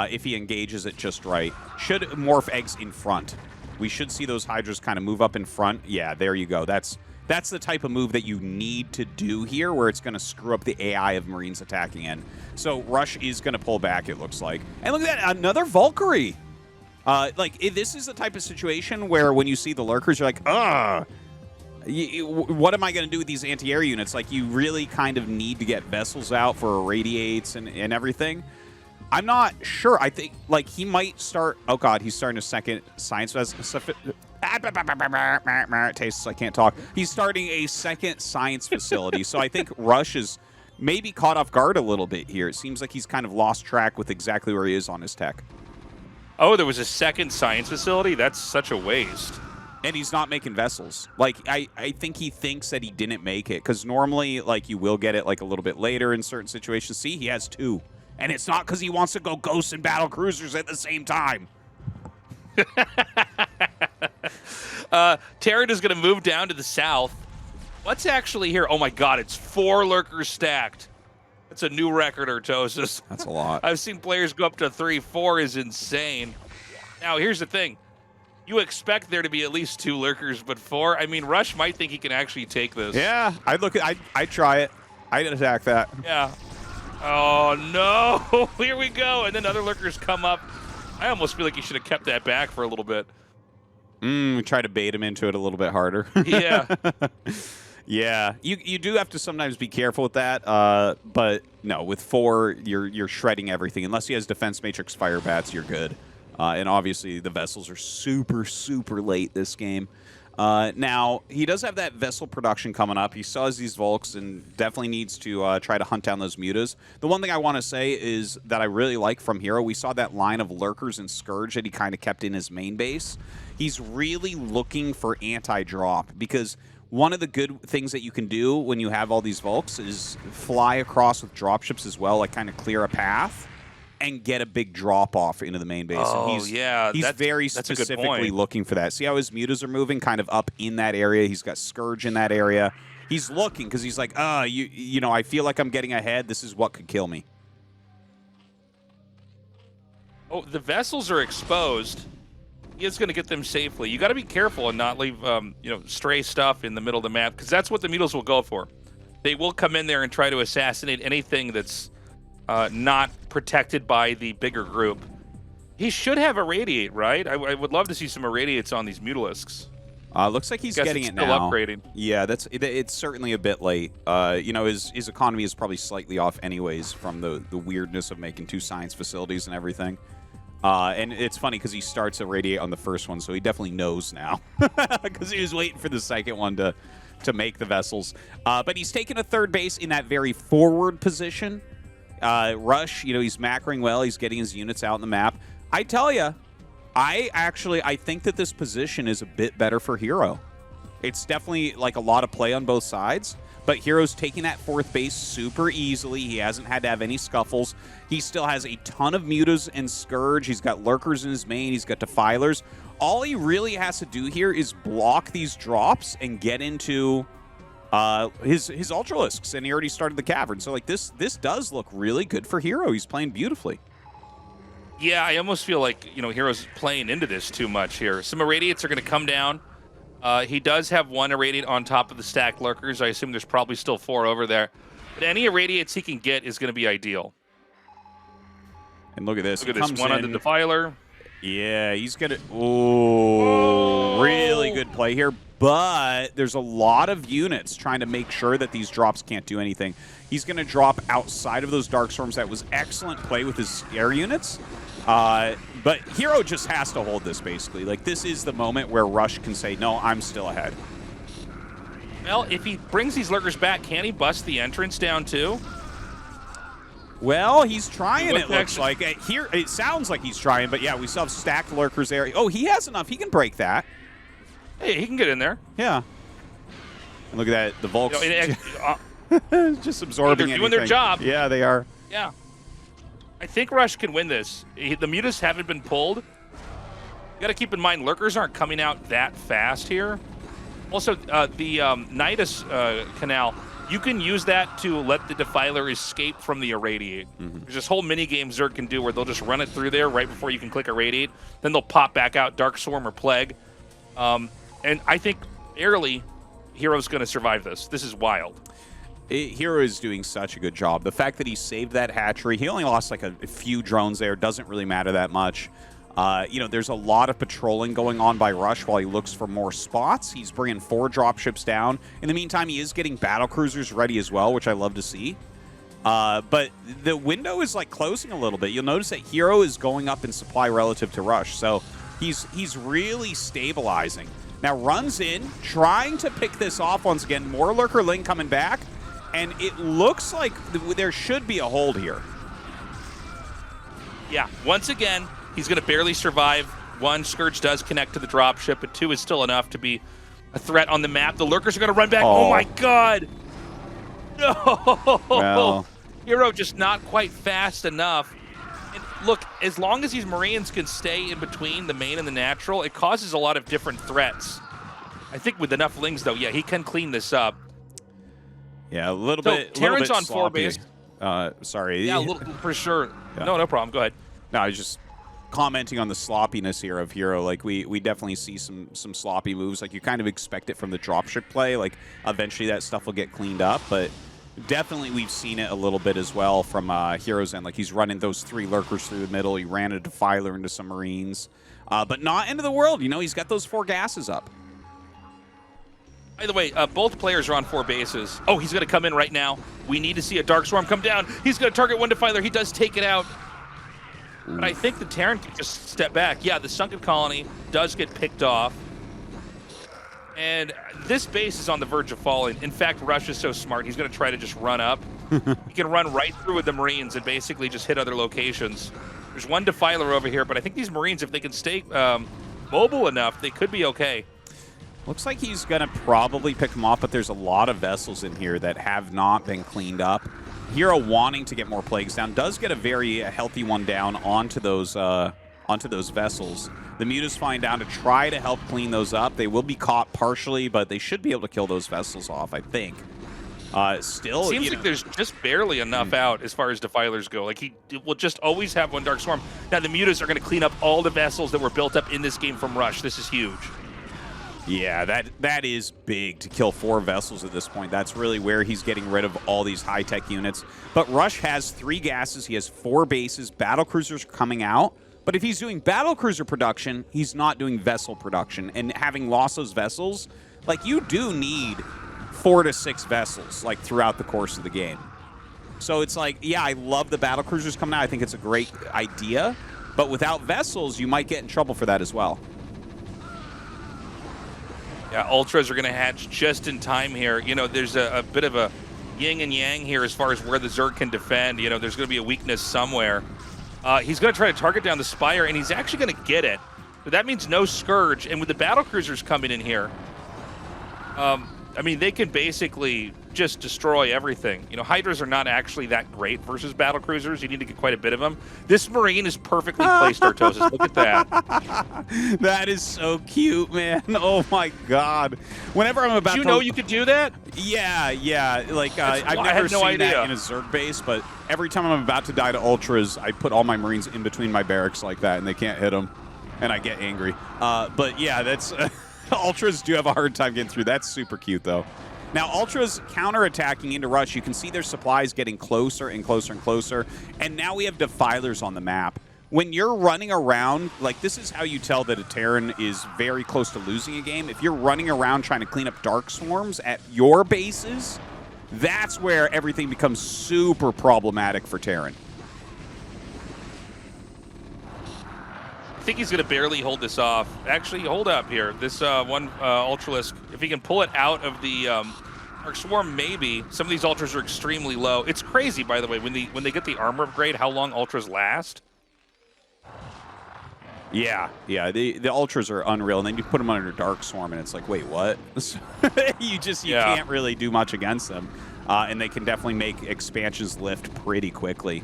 if he engages it just right. Should morph eggs in front. We should see those Hydras kind of move up in front. Yeah, there you go. That's the type of move that you need to do here, where it's going to screw up the AI of Marines attacking in. So Rush is going to pull back, it looks like. And look at that, another Valkyrie. This is the type of situation where when you see the lurkers, you're like, ugh. What am I going to do with these anti-air units? Like, you really kind of need to get vessels out for irradiates and everything. I'm not sure. I think, like, he might start... Oh, God, he's starting a second science... Tastes, I can't talk. He's starting a second science facility. So I think Rush is maybe caught off guard a little bit here. It seems like he's kind of lost track with exactly where he is on his tech. Oh, there was a second science facility? That's such a waste. And he's not making vessels. Like, I think he thinks that he didn't make it, because normally, like, you will get it, like, a little bit later in certain situations. See, he has 2. And it's not because he wants to go ghosts and battle cruisers at the same time. Terran is going to move down to the south. What's actually here? Oh my God, it's 4 lurkers stacked. That's a new record, herTosis. That's a lot. I've seen players go up to 3. 4 is insane. Now, here's the thing. You expect there to be at least 2 lurkers, but 4? I mean, Rush might think he can actually take this. Yeah, I'd try it. I'd attack that. Yeah. Oh, no. Here we go. And then other lurkers come up. I almost feel like he should have kept that back for a little bit. Try to bait him into it a little bit harder. Yeah. Yeah, you do have to sometimes be careful with that, but no, with 4, you're shredding everything. Unless he has Defense Matrix Fire Bats, you're good. And obviously, the Vessels are super, super late this game. Now, he does have that Vessel production coming up. He still has these Volks and definitely needs to try to hunt down those Mutas. The one thing I want to say is that I really like from herO, we saw that line of Lurkers and Scourge that he kind of kept in his main base. He's really looking for anti-drop because one of the good things that you can do when you have all these Volks is fly across with dropships as well, like kind of clear a path and get a big drop-off into the main base. Oh, and yeah. He's very that's a good specifically point. looking for that. See how his Mutas are moving kind of up in that area? He's got Scourge in that area. He's looking because he's like, you know, I feel like I'm getting ahead. This is what could kill me. Oh, the Vessels are exposed. He is going to get them safely. You got to be careful and not leave, stray stuff in the middle of the map because that's what the Mutas will go for. They will come in there and try to assassinate anything that's not protected by the bigger group. He should have Irradiate, right? I would love to see some Irradiates on these Mutalisks. Looks like he's getting it still now. Upgrading. Yeah, it's certainly a bit late. His economy is probably slightly off anyways from the weirdness of making 2 science facilities and everything. And it's funny because he starts Irradiate on the first one, so he definitely knows now because he was waiting for the second one to make the Vessels. But he's taken a third base in that very forward position. Rush, he's macroing well. He's getting his units out on the map. I tell you, I think that this position is a bit better for herO. It's definitely like a lot of play on both sides, but herO's taking that 4th base super easily. He hasn't had to have any scuffles. He still has a ton of Mutas and Scourge. He's got Lurkers in his main. He's got Defilers. All he really has to do here is block these drops and get into his Ultralisks, and he already started the Cavern. So like this does look really good for herO. He's playing beautifully. Yeah, I almost feel like, herO's playing into this too much here. Some Irradiates are going to come down. He does have 1 Irradiate on top of the stacked Lurkers. I assume there's probably still 4 over there. But any Irradiates he can get is going to be ideal. And look at this. Look at this one on the Defiler. Yeah, he's going to... Oh, really good play here. But there's a lot of units trying to make sure that these drops can't do anything. He's going to drop outside of those Dark Storms. That was excellent play with his air units. But herO just has to hold this, basically. Like, this is the moment where Rush can say, no, I'm still ahead. Well, if he brings these Lurkers back, can he bust the entrance down, too? Well, he's trying, it looks like. Here, it sounds like he's trying, but yeah, we still have stacked Lurkers there. Oh, he has enough. He can break that. Hey, he can get in there. Yeah. And look at that. The Volks just absorbing they're doing their job. Yeah, they are. Yeah. I think Rush can win this. The Mutas haven't been pulled. You got to keep in mind, Lurkers aren't coming out that fast here. Also, the Nidus Canal, you can use that to let the Defiler escape from the Irradiate. There's this whole mini-game Zerg can do where they'll just run it through there right before you can click Irradiate. Then they'll pop back out Dark Swarm or Plague. And I think early, herO's going to survive this. This is wild. herO is doing such a good job. The fact that he saved that hatchery, he only lost like a few drones there, doesn't really matter that much. There's a lot of patrolling going on by Rush while he looks for more spots. He's bringing 4 dropships down. In the meantime, he is getting battle cruisers ready as well, which I love to see. But the window is like closing a little bit. You'll notice that herO is going up in supply relative to Rush, so he's really stabilizing. Now runs in, trying to pick this off once again. More Lurker Ling coming back, and it looks like there should be a hold here. Yeah, once again, he's going to barely survive. 1, Scourge does connect to the dropship, but 2 is still enough to be a threat on the map. The Lurkers are going to run back. Oh my God! No! Well. herO just not quite fast enough. And look, as long as these Marines can stay in between the main and the natural, it causes a lot of different threats. I think with enough Lings, though, yeah, he can clean this up. Yeah, a little So bit. Terran's on sloppy. 4 base. Sorry. Yeah, a little, for sure. Yeah. No problem. Go ahead. No, I was just commenting on the sloppiness here of herO. Like, we definitely see some sloppy moves. Like, you kind of expect it from the dropship play. Like, eventually that stuff will get cleaned up. But definitely we've seen it a little bit as well from herO's end. Like, he's running those 3 lurkers through the middle. He ran a Defiler into some Marines. But not end of the world. You know, he's got those 4 gases up. By the way, both players are on 4 bases. Oh, he's going to come in right now. We need to see a Dark Swarm come down. He's going to target 1 Defiler. He does take it out. But I think the Terran can just step back. Yeah, the Sunken Colony does get picked off. And this base is on the verge of falling. In fact, Rush is so smart, he's going to try to just run up. He can run right through with the Marines and basically just hit other locations. There's 1 Defiler over here, but I think these Marines, if they can stay mobile enough, they could be okay. Looks like he's going to probably pick them off, but there's a lot of vessels in here that have not been cleaned up. herO wanting to get more plagues down does get a very healthy one down onto those vessels. The Muta's flying down to try to help clean those up. They will be caught partially, but they should be able to kill those vessels off, I think. Still, seems like there's just barely enough out as far as Defilers go. Like, he will just always have 1 Dark Swarm. Now, the Mutas are going to clean up all the vessels that were built up in this game from Rush. This is huge. Yeah, that is big to kill 4 vessels at this point. That's really where he's getting rid of all these high-tech units. But Rush has 3 gases. He has 4 bases. Battlecruisers coming out. But if he's doing battlecruiser production, he's not doing vessel production. And having lost those vessels, like, you do need 4 to 6 vessels, like, throughout the course of the game. So it's like, yeah, I love the battlecruisers coming out. I think it's a great idea. But without vessels, you might get in trouble for that as well. Yeah, Ultras are going to hatch just in time here. You know, there's a bit of a yin and yang here as far as where the Zerg can defend. You know, there's going to be a weakness somewhere. He's going to try to target down the Spire, and he's actually going to get it. But that means no Scourge. And with the battlecruisers coming in here, I mean, they can basically just destroy everything. You know, Hydras are not actually that great versus battlecruisers. You need to get quite a bit of them. This Marine is perfectly placed, Tastosis. Look at that. That is so cute, man. Oh, my God. Whenever I'm about Did you to... know you could do that? Yeah. Like, I've I never had no seen idea. that in a Zerg base, but every time I'm about to die to Ultras, I put all my Marines in between my barracks like that, and they can't hit them, and I get angry. But, yeah, that's... Ultras do have a hard time getting through. That's super cute, though. Now, Ultras counterattacking into Rush. You can see their supplies getting closer and closer and closer. And now we have Defilers on the map. When you're running around, like, this is how you tell that a Terran is very close to losing a game. If you're running around trying to clean up Dark Swarms at your bases, that's where everything becomes super problematic for Terran. I think he's going to barely hold this off. Actually, hold up here. This one Ultralisk, if he can pull it out of the Dark Swarm, maybe. Some of these Ultras are extremely low. It's crazy, by the way, when they get the armor upgrade, how long Ultras last. Yeah. The Ultras are unreal, and then you put them under Dark Swarm, and it's like, wait, what? you can't really do much against them, and they can definitely make expansions lift pretty quickly.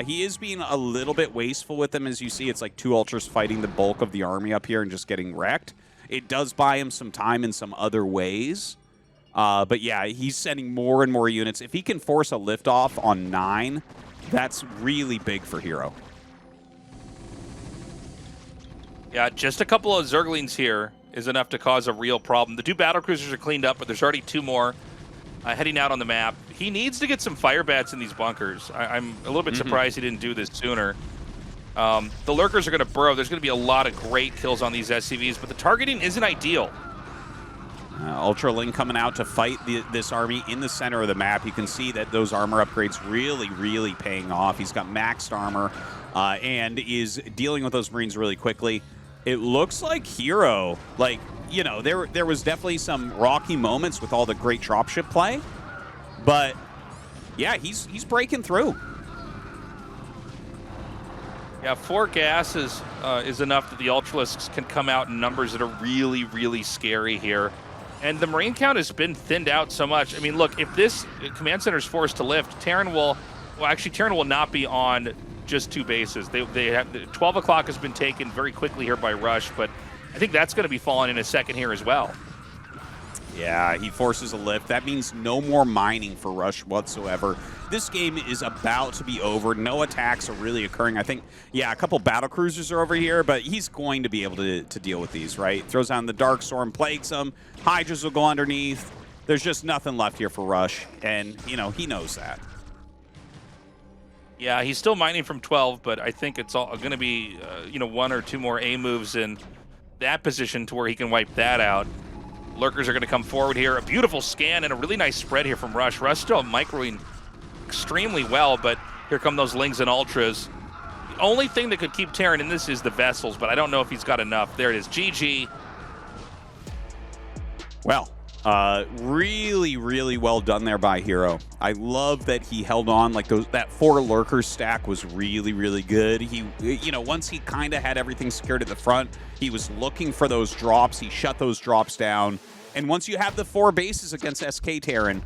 He is being a little bit wasteful with them, as you see. It's like 2 Ultras fighting the bulk of the army up here and just getting wrecked. It does buy him some time in some other ways. But yeah, he's sending more and more units. If he can force a liftoff on 9, that's really big for herO. Yeah, just a couple of Zerglings here is enough to cause a real problem. The 2 battlecruisers are cleaned up, but there's already 2 more heading out on the map. He needs to get some fire bats in these bunkers. I'm a little bit surprised he didn't do this sooner. The lurkers are going to burrow. There's going to be a lot of great kills on these SCVs, but the targeting isn't ideal. Ultraling coming out to fight this army in the center of the map. You can see that those armor upgrades really paying off. He's got maxed armor and is dealing with those Marines really quickly. It looks like herO, like, you know, there was definitely some rocky moments with all the great dropship play, but yeah, he's breaking through. Yeah, 4 gases is enough that the Ultralisks can come out in numbers that are really scary here. And the Marine count has been thinned out so much. I mean, look, if this command center is forced to lift, Terran will not be on just 2 bases. They have 12 o'clock has been taken very quickly here by Rush, but I think that's going to be falling in a second here as well. Yeah, he forces a lift. That means no more mining for Rush whatsoever. This game is about to be over. No attacks are really occurring. I think, yeah, a couple battle cruisers are over here, but he's going to be able to deal with these, right? Throws down the Dark Storm, plagues them. Hydras will go underneath. There's just nothing left here for Rush, and, you know, he knows that. Yeah, he's still mining from 12, but I think it's all going to be, you know, 1 or 2 more A moves in that position to where he can wipe that out. Lurkers are going to come forward here. A beautiful scan and a really nice spread here from Rush. Rush still microing extremely well, but here come those Lings and Ultras. The only thing that could keep Terran in this is the Vessels, but I don't know if he's got enough. There it is. GG. Well, really, really well done there by herO. I love that he held on. Like that 4 Lurker stack was really, really good. He, you know, once he kind of had everything secured at the front, he was looking for those drops. He shut those drops down. And once you have the 4 bases against SK Terran,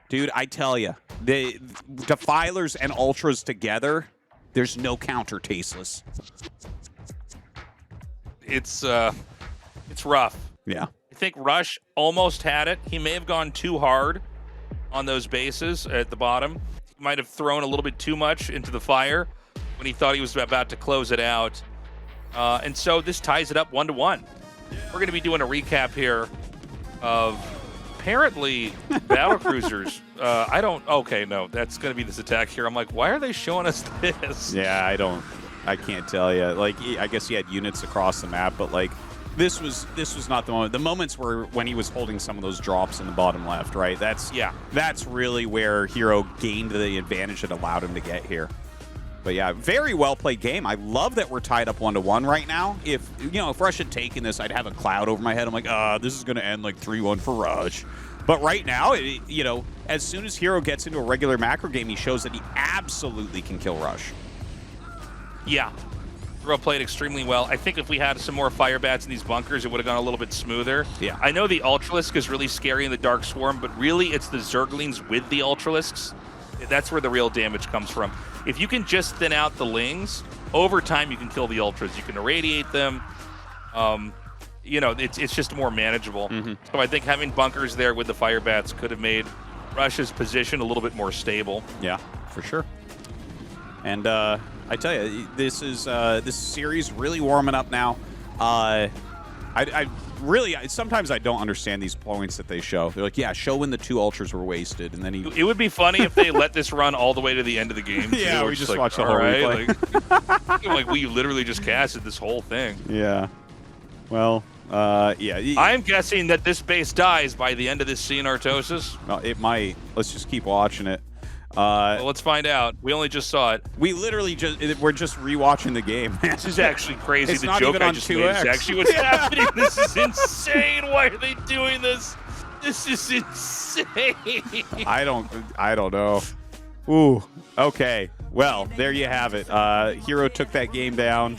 dude, I tell you, the Defilers and Ultras together, there's no counter Tasteless. It's rough. Yeah. I think Rush almost had it. He may have gone too hard on those bases at the bottom. He might have thrown a little bit too much into the fire when he thought he was about to close it out. And so this ties it up 1-1. We're going to be doing a recap here of apparently battle cruisers. Okay, no, that's going to be this attack here. I'm like, why are they showing us this? Yeah, I can't tell you. Like, I guess he had units across the map, but like, this was not the moment. The moments were when he was holding some of those drops in the bottom left, right? That's really where herO gained the advantage that allowed him to get here. But yeah, very well played game. I love that we're tied up 1-1 right now. If Rush had taken this, I'd have a cloud over my head. I'm like, this is going to end like 3-1 for Rush. But right now, as soon as herO gets into a regular macro game, he shows that he absolutely can kill Rush. Yeah. herO played extremely well. I think if we had some more fire bats in these bunkers, it would have gone a little bit smoother. Yeah. I know the Ultralisk is really scary in the Dark Swarm, but really it's the Zerglings with the Ultralisks. That's where the real damage comes from. If you can just thin out the Lings, over time you can kill the Ultras. You can irradiate them. It's just more manageable. So I think having bunkers there with the fire bats could have made Rush's position a little bit more stable. Yeah, for sure. And I tell you, this series really warming up now. Sometimes I don't understand these points that they show. They're like, yeah, show when the 2 Ultras were wasted, and then It would be funny if they let this run all the way to the end of the game. Yeah, we just watch the whole replay. Like we literally just casted this whole thing. Yeah. Well, yeah. I'm guessing that this base dies by the end of this scene, Tastosis. Well, it might. Let's just keep watching it. Well, let's find out. We only just saw it. We're just rewatching the game. This is actually crazy. It's the not joke even I on just 2X. made is actually what's happening. This is insane. Why are they doing this? This is insane. I don't know. Ooh. Okay. Well, there you have it. herO took that game down.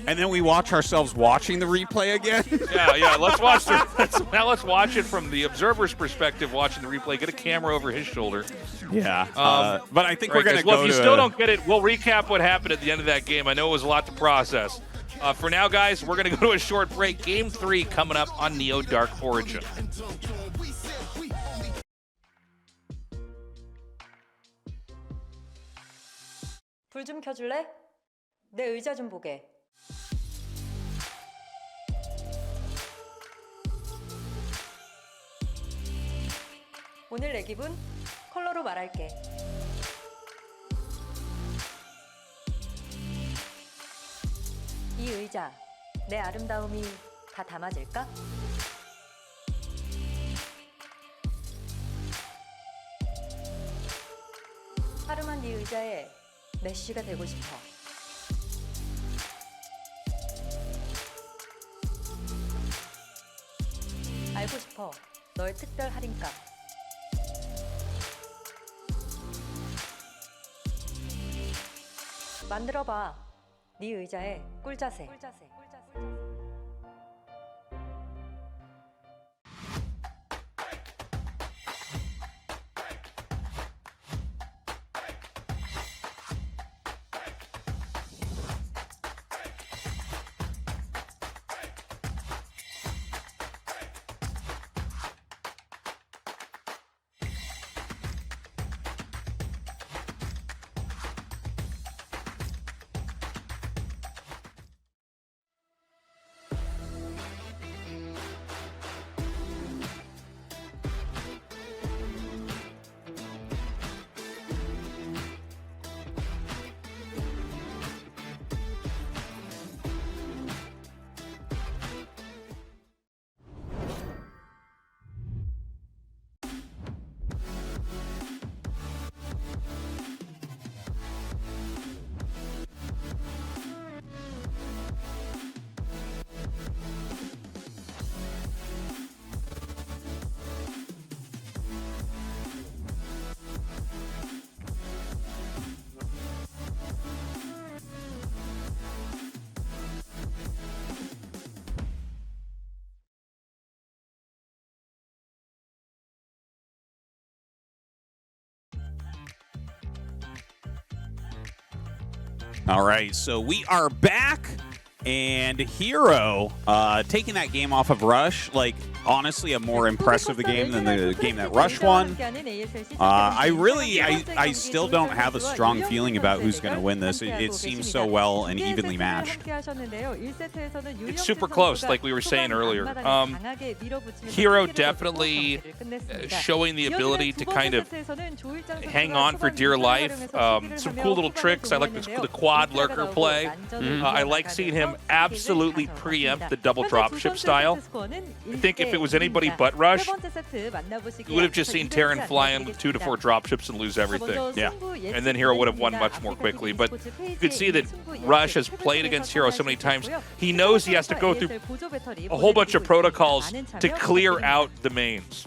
And then we watch ourselves watching the replay again. Yeah. Let's watch it from the observer's perspective. Watching the replay, get a camera over his shoulder. Yeah. But I think we're going to go. Well, if you still don't get it, we'll recap what happened at the end of that game. I know it was a lot to process. For now, guys, we're going to go to a short break. Game 3 coming up on Neo Dark Origin. 불 좀 켜줄래? 내 의자 좀 보게. 오늘 내 기분 컬러로 말할게. 이 의자, 내 아름다움이 다 담아질까? 하루만 네 의자에 메쉬가 되고 싶어. 알고 싶어. 너의 특별 할인값. 만들어봐. 네 의자에 꿀자세. All right, so we are back, and herO taking that game off of Rush, like, honestly, a more impressive game than the game that Rush won. I still don't have a strong feeling about who's going to win this. It seems so well and evenly matched. It's super close, like we were saying earlier. herO definitely showing the ability to kind of hang on for dear life. Some cool little tricks. I like the quad lurker play. I like seeing him absolutely preempt the double dropship style. I think if it was anybody but Rush, you would have just seen Terran fly in with 2 to 4 dropships and lose everything. Yeah. And then herO would have won much more quickly. But you could see that Rush has played against herO so many times. He knows he has to go through a whole bunch of protocols to clear out the mains.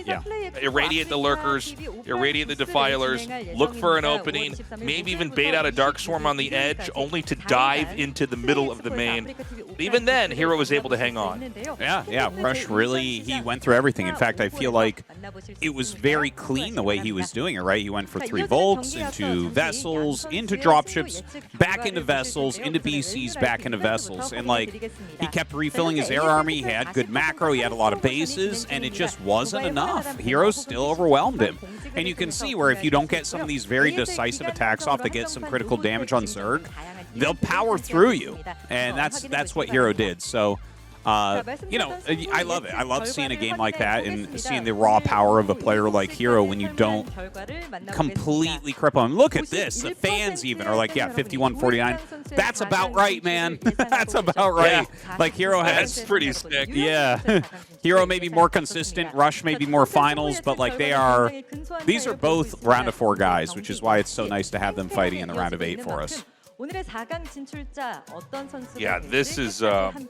Yeah. Irradiate the lurkers, irradiate the defilers, look for an opening, maybe even bait out a Dark Swarm on the edge, only to dive into the middle of the main. But even then, herO was able to hang on. Yeah, Rush really, he went through everything. In fact, I feel like it was very clean the way he was doing it, right? He went for 3 volts, into vessels, into dropships, back into vessels, into BCs, back into vessels. And, like, he kept refilling his air army. He had good macro. He had a lot of bases, and it just wasn't enough. herO still overwhelmed him. And you can see where if you don't get some of these very decisive attacks off that get some critical damage on Zerg, they'll power through you. And that's what herO did. So, you know, I love it. I love seeing a game like that and seeing the raw power of a player like herO when you don't completely cripple him. Look at this. The fans even are like, yeah, 51-49. That's about right, man. That's about right. Yeah. Like herO has... That's pretty sick. Yeah. herO may be more consistent. Rush may be more finals, but like these are both round of 4 guys, which is why it's so nice to have them fighting in the round of 8 for us. Yeah, this is and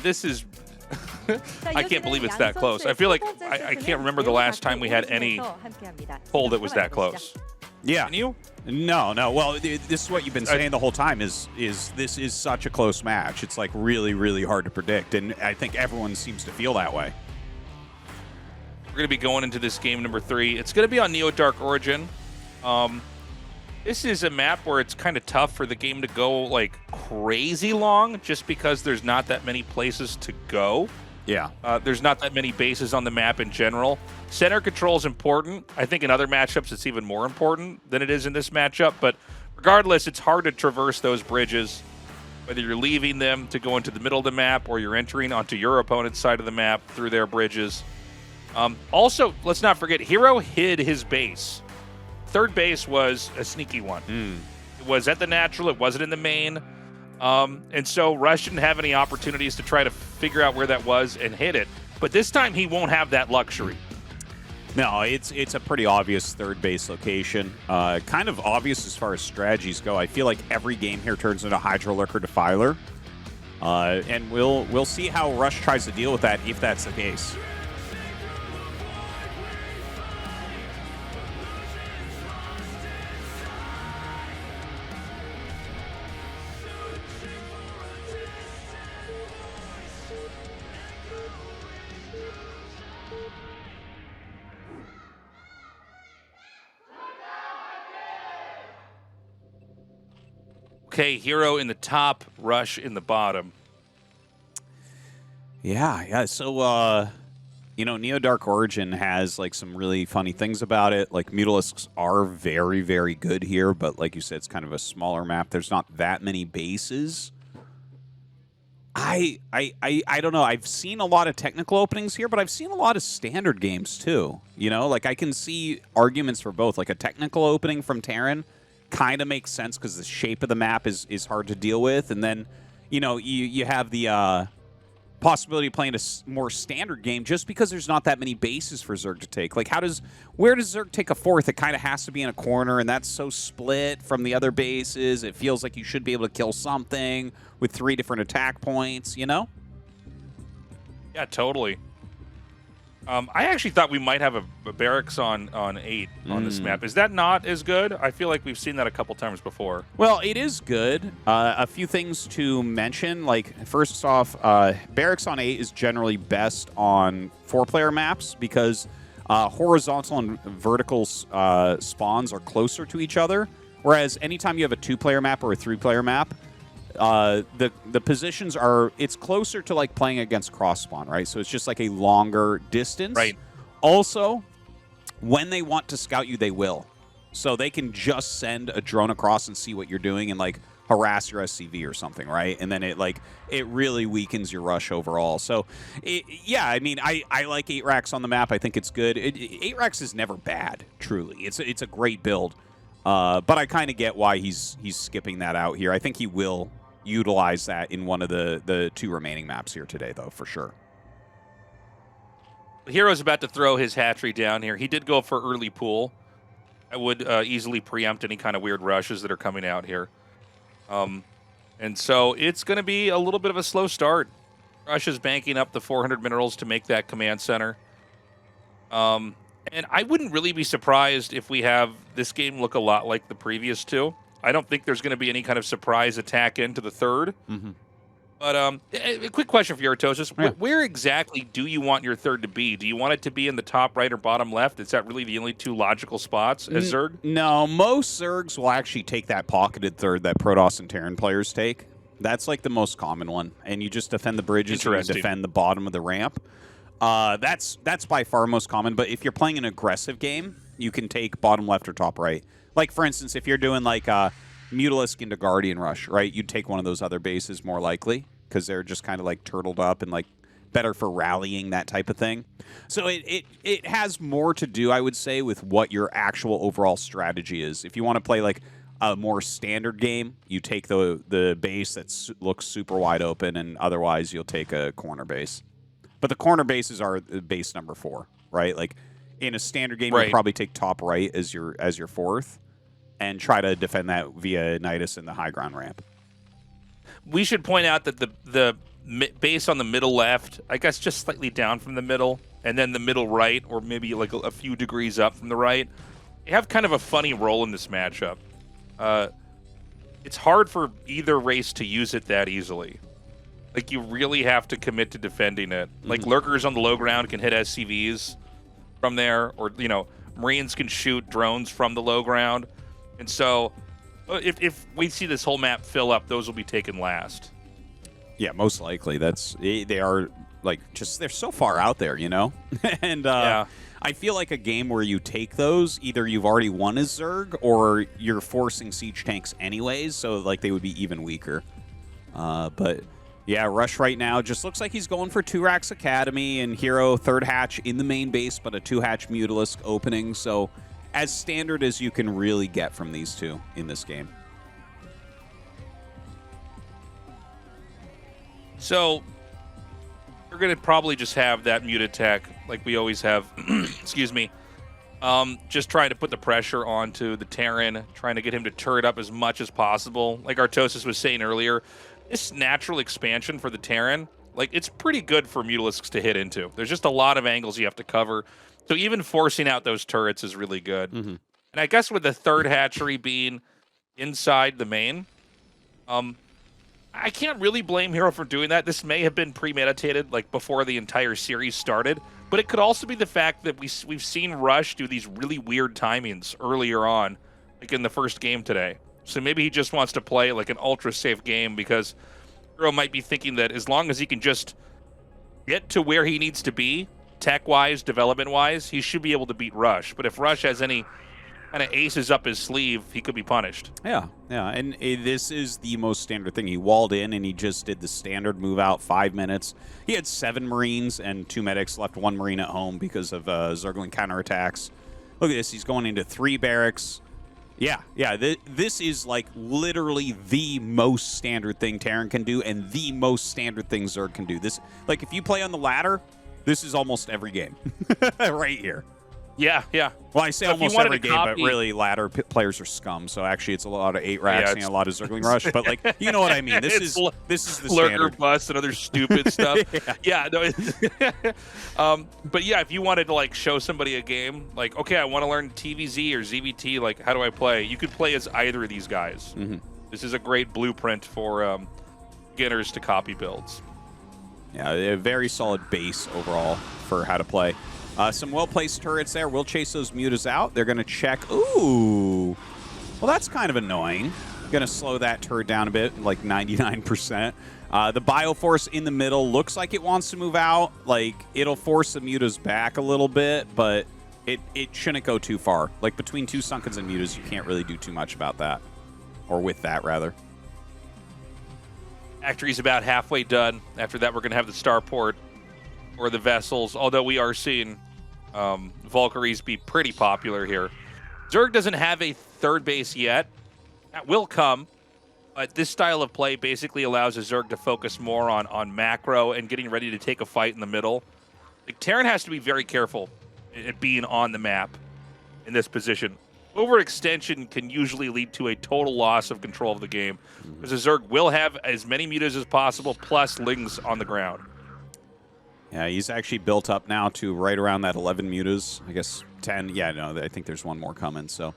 this is I can't believe it's that close. I feel like I can't remember the last time we had any poll that was that close. Yeah. Can you? No. Well, this is what you've been saying the whole time is this is such a close match. It's like really, really hard to predict, and I think everyone seems to feel that way. We're going to be going into this game number 3. It's going to be on Neo Dark Origin. This is a map where it's kind of tough for the game to go like crazy long just because there's not that many places to go. Yeah. There's not that many bases on the map in general. Center control is important. I think in other matchups it's even more important than it is in this matchup. But regardless, it's hard to traverse those bridges, whether you're leaving them to go into the middle of the map or you're entering onto your opponent's side of the map through their bridges. Also, let's not forget, herO hid his base. Third base was a sneaky one. It was at the natural. It wasn't in the main. And so Rush didn't have any opportunities to try to figure out where that was and hit it. But this time he won't have that luxury. No, it's a pretty obvious third base location. Kind of obvious as far as strategies go. I feel like every game here turns into Hydro Lurker Defiler. And we'll see how Rush tries to deal with that if that's the case. Okay, herO in the top, Rush in the bottom. Yeah. So, you know, Neo Dark Origin has like some really funny things about it. Like Mutalisks are very, very good here, but like you said, it's kind of a smaller map. There's not that many bases. I don't know. I've seen a lot of technical openings here, but I've seen a lot of standard games too. You know, like I can see arguments for both. Like a technical opening from Terran kind of makes sense because the shape of the map is hard to deal with. And then, you know, you have the possibility of playing a more standard game just because there's not that many bases for Zerg to take. Like, where does Zerg take a fourth? It kind of has to be in a corner, and that's so split from the other bases. It feels like you should be able to kill something with 3 different attack points, you know? Yeah, totally. I actually thought we might have a barracks on 8 on this map. Is that not as good? I feel like we've seen that a couple times before. Well, it is good. A few things to mention. Like, first off, barracks on 8 is generally best on 4-player maps because horizontal and vertical spawns are closer to each other. Whereas anytime you have a 2-player map or a 3-player map, the positions are, it's closer to like playing against cross spawn, right? So it's just like a longer distance. Right. Also, when they want to scout you, they will. So they can just send a drone across and see what you're doing and like harass your SCV or something, right? And then it really weakens your rush overall. So yeah, I mean, I like 8 racks on the map. I think it's good. 8 racks is never bad, truly. It's a great build. But I kind of get why he's skipping that out here. I think he will utilize that in one of the 2 remaining maps here today, though, for sure. herO's about to throw his hatchery down here. He did go for early pool. I would easily preempt any kind of weird rushes that are coming out here. And so it's going to be a little bit of a slow start. Rush is banking up the 400 minerals to make that command center. And I wouldn't really be surprised if we have this game look a lot like the previous 2. I don't think there's going to be any kind of surprise attack into the 3rd. Mm-hmm. But a quick question for you, Tastosis. Yeah. Where exactly do you want your 3rd to be? Do you want it to be in the top right or bottom left? Is that really the only 2 logical spots as Zerg? No, most Zergs will actually take that pocketed 3rd that Protoss and Terran players take. That's like the most common one. And you just defend the bridges and you defend the bottom of the ramp. That's by far most common. But if you're playing an aggressive game, you can take bottom left or top right. Like, for instance, if you're doing like Mutalisk into Guardian Rush, right? You'd take one of those other bases more likely because they're just kind of like turtled up and like better for rallying, that type of thing. So it has more to do, I would say, with what your actual overall strategy is. If you want to play like a more standard game, you take the base that looks super wide open, and otherwise you'll take a corner base. But the corner bases are base number 4, right? Like in a standard game, right, you'll probably take top right as your 4th. And try to defend that via Nidus in the high ground ramp. We should point out that the base on the middle left, I guess just slightly down from the middle, and then the middle right, or maybe like a few degrees up from the right, they have kind of a funny role in this matchup. It's hard for either race to use it that easily. Like, you really have to commit to defending it. Like, lurkers on the low ground can hit SCVs from there, or, you know, Marines can shoot drones from the low ground. And so, if we see this whole map fill up, those will be taken last. Yeah, most likely. They are like they're so far out there, you know. And yeah. I feel like a game where you take those, either you've already won as Zerg or you're forcing siege tanks anyways, so like they would be even weaker. But yeah, Rush right now just looks like he's going for 2 racks Academy, and herO 3rd hatch in the main base, but a 2-hatch Mutalisk opening. So as standard as you can really get from these 2 in this game. So we're going to probably just have that mute attack like we always have. Excuse me. Just trying to put the pressure onto the Terran, trying to get him to turret up as much as possible. Like Tastosis was saying earlier, this natural expansion for the Terran, like, it's pretty good for Mutalisks to hit into. There's just a lot of angles you have to cover. So even forcing out those turrets is really good. And I guess with the 3rd hatchery being inside the main, I can't really blame herO for doing that. This may have been premeditated, like, before the entire series started. But it could also be the fact that we've seen Rush do these really weird timings earlier on, like in the first game today. So maybe he just wants to play like an ultra-safe game because herO might be thinking that as long as he can just get to where he needs to be, tech-wise, development-wise, he should be able to beat Rush. But if Rush has any kind of aces up his sleeve, he could be punished. Yeah, and this is the most standard thing. He walled in, and he just did the standard move out, 5 minutes. He had 7 Marines and 2 medics, left 1 Marine at home because of Zergling counterattacks. Look at this. He's going into 3 barracks. Yeah, this is like literally the most standard thing Terran can do and the most standard thing Zerg can do. This, like, if you play on the ladder, this is almost every game right here. Yeah. Well, I say so almost every game, but really ladder players are scum. So actually, it's a lot of 8 racks and a lot of Zergling Rush. But like, you know what I mean? This is the lurker standard. bust and other stupid stuff. But yeah, if you wanted to like show somebody a game, like, okay, I want to learn TVZ or ZVT, like, how do I play? You could play as either of these guys. This is a great blueprint for beginners to copy builds. Yeah, a very solid base overall for how to play. Some well-placed turrets there. We'll chase those mutas out. They're going to check. Ooh. Well, that's kind of annoying. Going to slow that turret down a bit, like 99%. The Bioforce in the middle looks like it wants to move out. Like, it'll force the Mutas back a little bit, but it shouldn't go too far. Like, between two Sunkens and Mutas, you can't really do too much about that. Or with that, rather. Factory's about halfway done. After that, we're going to have the Starport or the Vessels, although we are seeing Valkyries be pretty popular here. Zerg doesn't have a third base yet. That will come, but this style of play basically allows a Zerg to focus more on macro and getting ready to take a fight in the middle. Like, Terran has to be very careful at being on the map in this position. Overextension can usually lead to a total loss of control of the game, because a Zerg will have as many mutas as possible, plus Lings on the ground. Yeah, he's actually built up now to right around that 11 mutas. I guess 10. Yeah, no, I think there's one more coming. So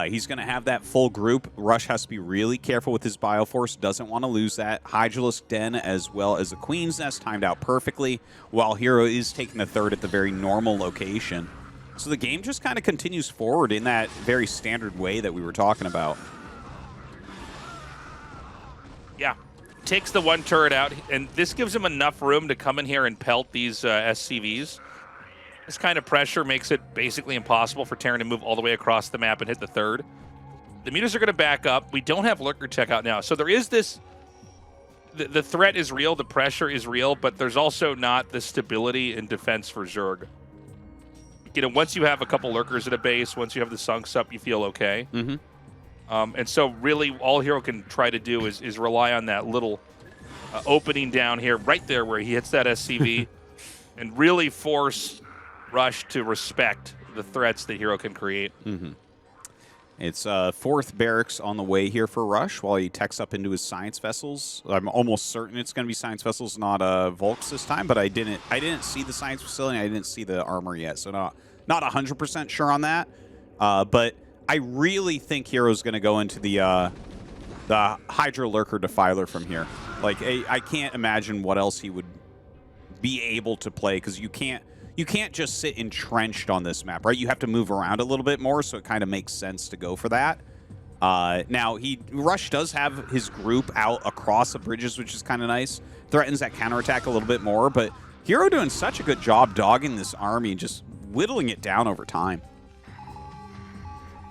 he's going to have that full group. Rush has to be really careful with his Bioforce. Doesn't want to lose that. Hydralisk Den as well as the Queen's Nest timed out perfectly, while herO is taking the third at the very normal location. So the game just kind of continues forward in that very standard way that we were talking about. Yeah. Takes the one turret out, and this gives him enough room to come in here and pelt these SCVs. This kind of pressure makes it basically impossible for Terran to move all the way across the map and hit the third. The mutas are going to back up. We don't have Lurker Tech out now, so there is this... The threat is real, the pressure is real, but there's also not the stability in defense for Zerg. You know, once you have a couple Lurkers at a base, once you have the Sunks up, you feel okay. Mm-hmm. And so really all herO can try to do is rely on that little opening down here, right there where he hits that SCV, and really force Rush to respect the threats that herO can create. Mm-hmm. It's fourth barracks on the way here for Rush while he techs up into his Science Vessels. I'm almost certain it's going to be Science Vessels, not Volks this time, but I didn't see the Science Facility. I didn't see the armor yet, so not 100% sure on that. But I really think herO's going to go into the Hydra Lurker Defiler from here. Like, I can't imagine what else he would be able to play, because you can't just sit entrenched on this map, right? You have to move around a little bit more, so it kind of makes sense to go for that. Now, Rush does have his group out across the bridges, which is kind of nice. Threatens that counterattack a little bit more, but herO doing such a good job dogging this army, just whittling it down over time.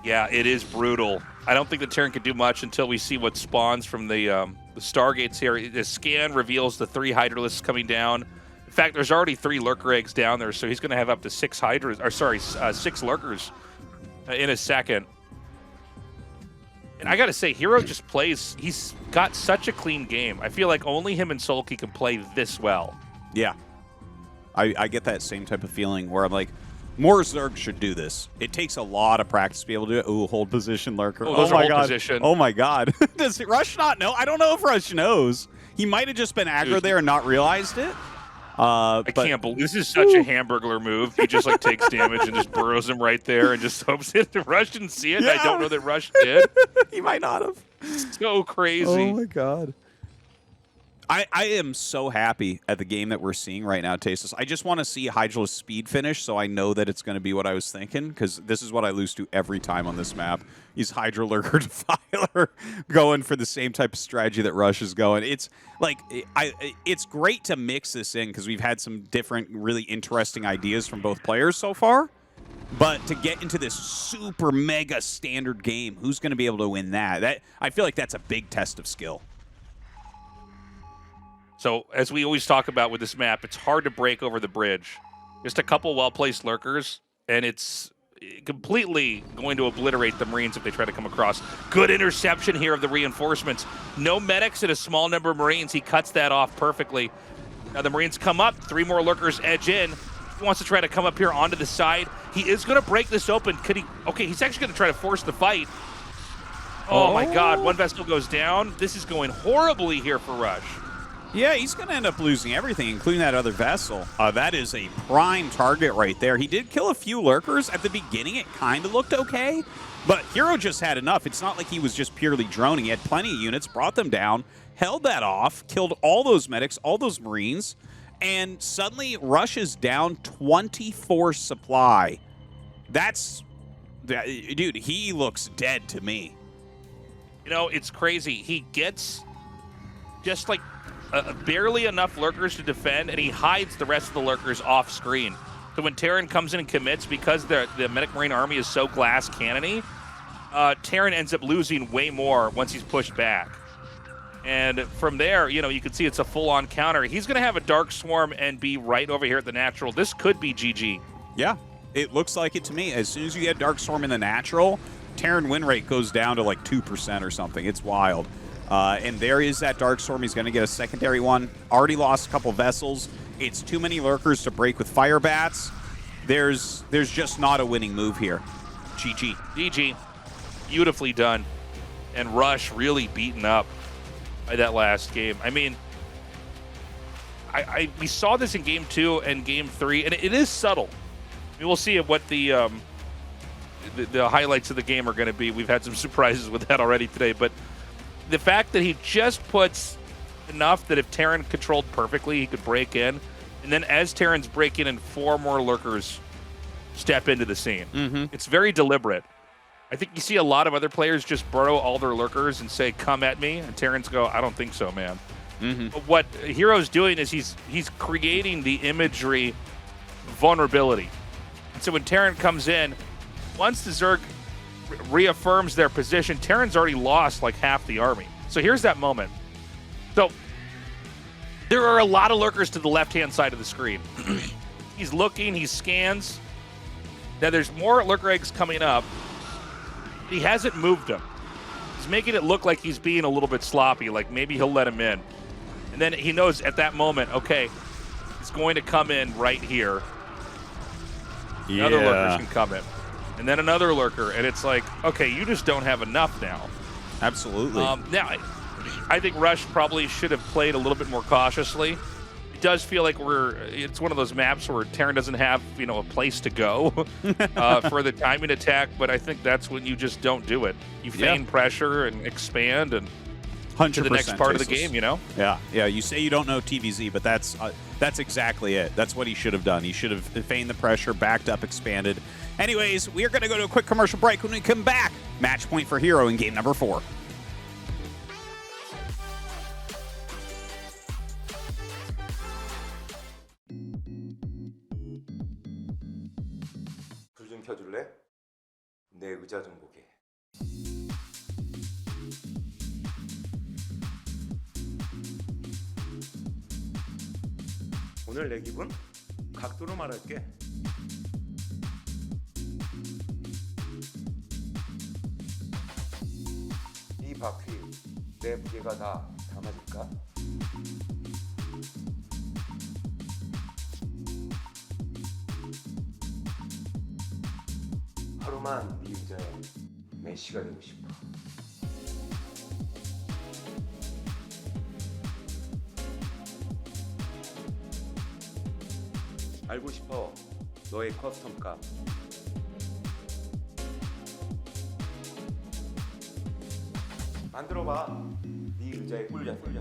Yeah, it is brutal. I don't think the Terran can do much until we see what spawns from the Stargates here. The scan reveals the 3 Hydralisks coming down. In fact, there's already 3 Lurker eggs down there, so he's going to have up to 6 6 Lurkers in a second. And I got to say, herO just plays. He's got such a clean game. I feel like only him and Sulky can play this well. Yeah, I get that same type of feeling where I'm like, more Zerg should do this. It takes a lot of practice to be able to do it. Ooh, hold position, Lurker. Oh, those are my hold God. position. Oh my God. Does Rush not know? I don't know if Rush knows. He might have just been aggro there and not realized it. I can't believe this is such a Hamburglar move. He just like takes damage and just burrows him right there and just hopes it. Rush didn't see it. Yeah. I don't know that Rush did. He might not have. So crazy. Oh my God. I am so happy at the game that we're seeing right now, Tastosis. I just want to see Hydralisk speed finish, so I know that it's going to be what I was thinking, because this is what I lose to every time on this map. He's Hydra Lurker Defiler going for the same type of strategy that Rush is going. It's like it's great to mix this in, because we've had some different, really interesting ideas from both players so far. But to get into this super mega standard game, who's going to be able to win that? I feel like that's a big test of skill. So, as we always talk about with this map, it's hard to break over the bridge. Just a couple well-placed Lurkers, and it's completely going to obliterate the Marines if they try to come across. Good interception here of the reinforcements. No medics and a small number of Marines. He cuts that off perfectly. Now the Marines come up. 3 more Lurkers edge in. He wants to try to come up here onto the side. He is going to break this open. Could he? Okay, he's actually going to try to force the fight. Oh my God, 1 vessel goes down. This is going horribly here for Rush. Yeah, he's going to end up losing everything, including that other vessel. That is a prime target right there. He did kill a few Lurkers. At the beginning, it kind of looked okay, but herO just had enough. It's not like he was just purely droning. He had plenty of units, brought them down, held that off, killed all those medics, all those Marines, and suddenly Rush is down 24 supply. Dude, he looks dead to me. You know, it's crazy. He gets just like barely enough lurkers to defend, and he hides the rest of the lurkers off screen. So when Terran comes in and commits, because the Medic Marine army is so glass cannony, Terran ends up losing way more once he's pushed back. And from there, you know, you can see it's a full-on counter. He's going to have a Dark Swarm and be right over here at the natural. This could be GG. Yeah, it looks like it to me. As soon as you get Dark Storm in the natural, Terran win rate goes down to like 2% or something. It's wild. And there is that Dark Storm. He's going to get a secondary one. Already lost a couple vessels. It's too many lurkers to break with fire bats. There's just not a winning move here. GG. GG. Beautifully done. And Rush really beaten up by that last game. I mean, we saw this in Game 2 and Game 3, and it is subtle. I mean, we'll see what the highlights of the game are going to be. We've had some surprises with that already today, but the fact that he just puts enough that if Terran controlled perfectly, he could break in, and then as Terrans break in and 4 more lurkers step into the scene. It's very deliberate. I think you see a lot of other players just burrow all their lurkers and say, come at me, and Terrans go, I don't think so, man. But what herO's doing is he's creating the imagery vulnerability. And so when Terran comes in, once the Zerg reaffirms their position, Terran's already lost like half the army. So here's that moment. So there are a lot of lurkers to the left-hand side of the screen. He's looking, he scans. Now there's more lurker eggs coming up. He hasn't moved them. He's making it look like he's being a little bit sloppy, like maybe he'll let him in. And then he knows at that moment, okay, he's going to come in right here. Another lurker can come in. And then another lurker, and it's like, okay, you just don't have enough now. Absolutely. Now, I think Rush probably should have played a little bit more cautiously. It does feel like it's one of those maps where Terran doesn't have, you know, a place to go for the timing attack, but I think that's when you just don't do it. You feign pressure and expand and 100% to the next part of the game, you know? Yeah, yeah. You say you don't know TVZ, but that's exactly it. That's what he should have done. He should have feigned the pressure, backed up, expanded. Anyways, we are going to go to a quick commercial break. When we come back, match point for herO in game number 4. 불 좀 켜줄래? 내 의자 좀 보게. 오늘 내 기분? 각도로 말할게. 이 바퀴 내 무게가 다 담아질까? 하루만 네 의자에 메시가 되고 싶어. 알고 싶어 너의 커스텀 값. 만들어봐 네 의자에 꿀 잡혀.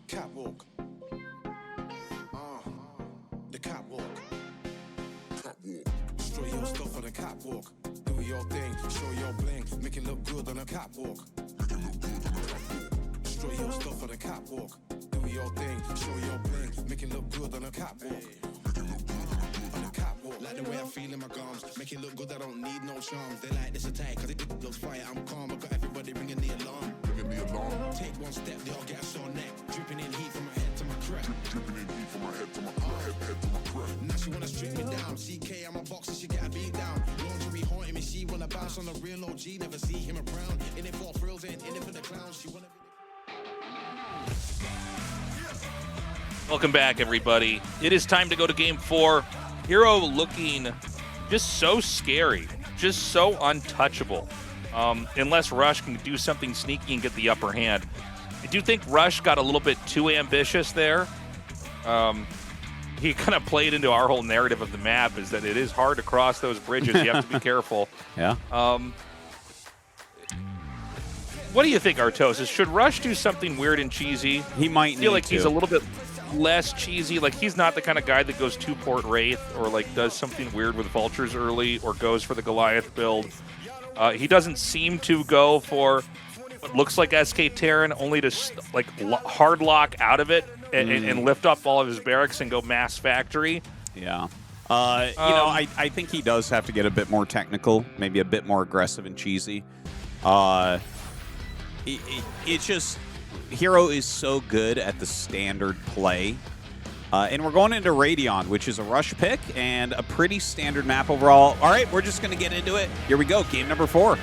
Catwalk. The catwalk. Destroy your stuff on the catwalk. Do your thing, show your bling, make it look good on a catwalk. Destroy your stuff on the catwalk. Do your thing, show your bling, make it look good on a catwalk. On the catwalk, like the way I feel in my gums, make it look good. I don't need no charms. They like this attack, cause it looks fire. I'm calm, I got everybody ringing the alarm. Ringing the alarm. Take one step, they all get a sore neck. Dripping in heat from my head to my crep. Dripping in heat from my head to my head to my crep. Now she wanna strip me down. CK, I'm a boxer, she get a beat down. Lingerie haunting me, she wanna bounce on the real OG. Never see him around. In it for thrills, in it for the clowns. She wanna be. Welcome back, everybody. It is time to go to Game 4. herO looking just so scary, just so untouchable. Unless Rush can do something sneaky and get the upper hand. I do think Rush got a little bit too ambitious there. He kind of played into our whole narrative of the map, is that it is hard to cross those bridges. You have to be careful. Yeah. What do you think, Tastosis? Should Rush do something weird and cheesy? He might I feel like need he's to. a little bit less cheesy. Like, he's not the kind of guy that goes 2-port Wraith or like does something weird with Vultures early or goes for the Goliath build. He doesn't seem to go for what looks like SK Terran, only to hard lock out of it and lift up all of his barracks and go mass factory. Yeah. You know, I think he does have to get a bit more technical, maybe a bit more aggressive and cheesy. It's just herO is so good at the standard play. And we're going into Radion, which is a rush pick and a pretty standard map overall. All right, we're just going to get into it. Here we go, game number 4.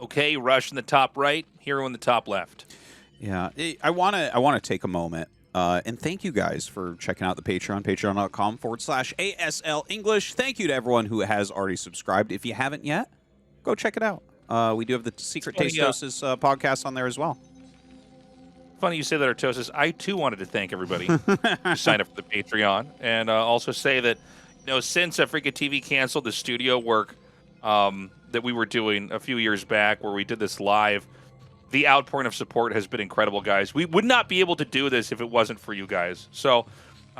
Okay, Rush in the top right, herO in the top left. Yeah, I want to take a moment and thank you guys for checking out the Patreon, patreon.com/ASL English. Thank you to everyone who has already subscribed. If you haven't yet, go check it out. We do have the Secret Tastosis podcast on there as well. Funny you say that, Tastosis. I, too, wanted to thank everybody who signed up for the Patreon. And also say that, you know, since AfreecaTV canceled the studio work that we were doing a few years back where we did this live, the outpouring of support has been incredible, guys. We would not be able to do this if it wasn't for you guys. So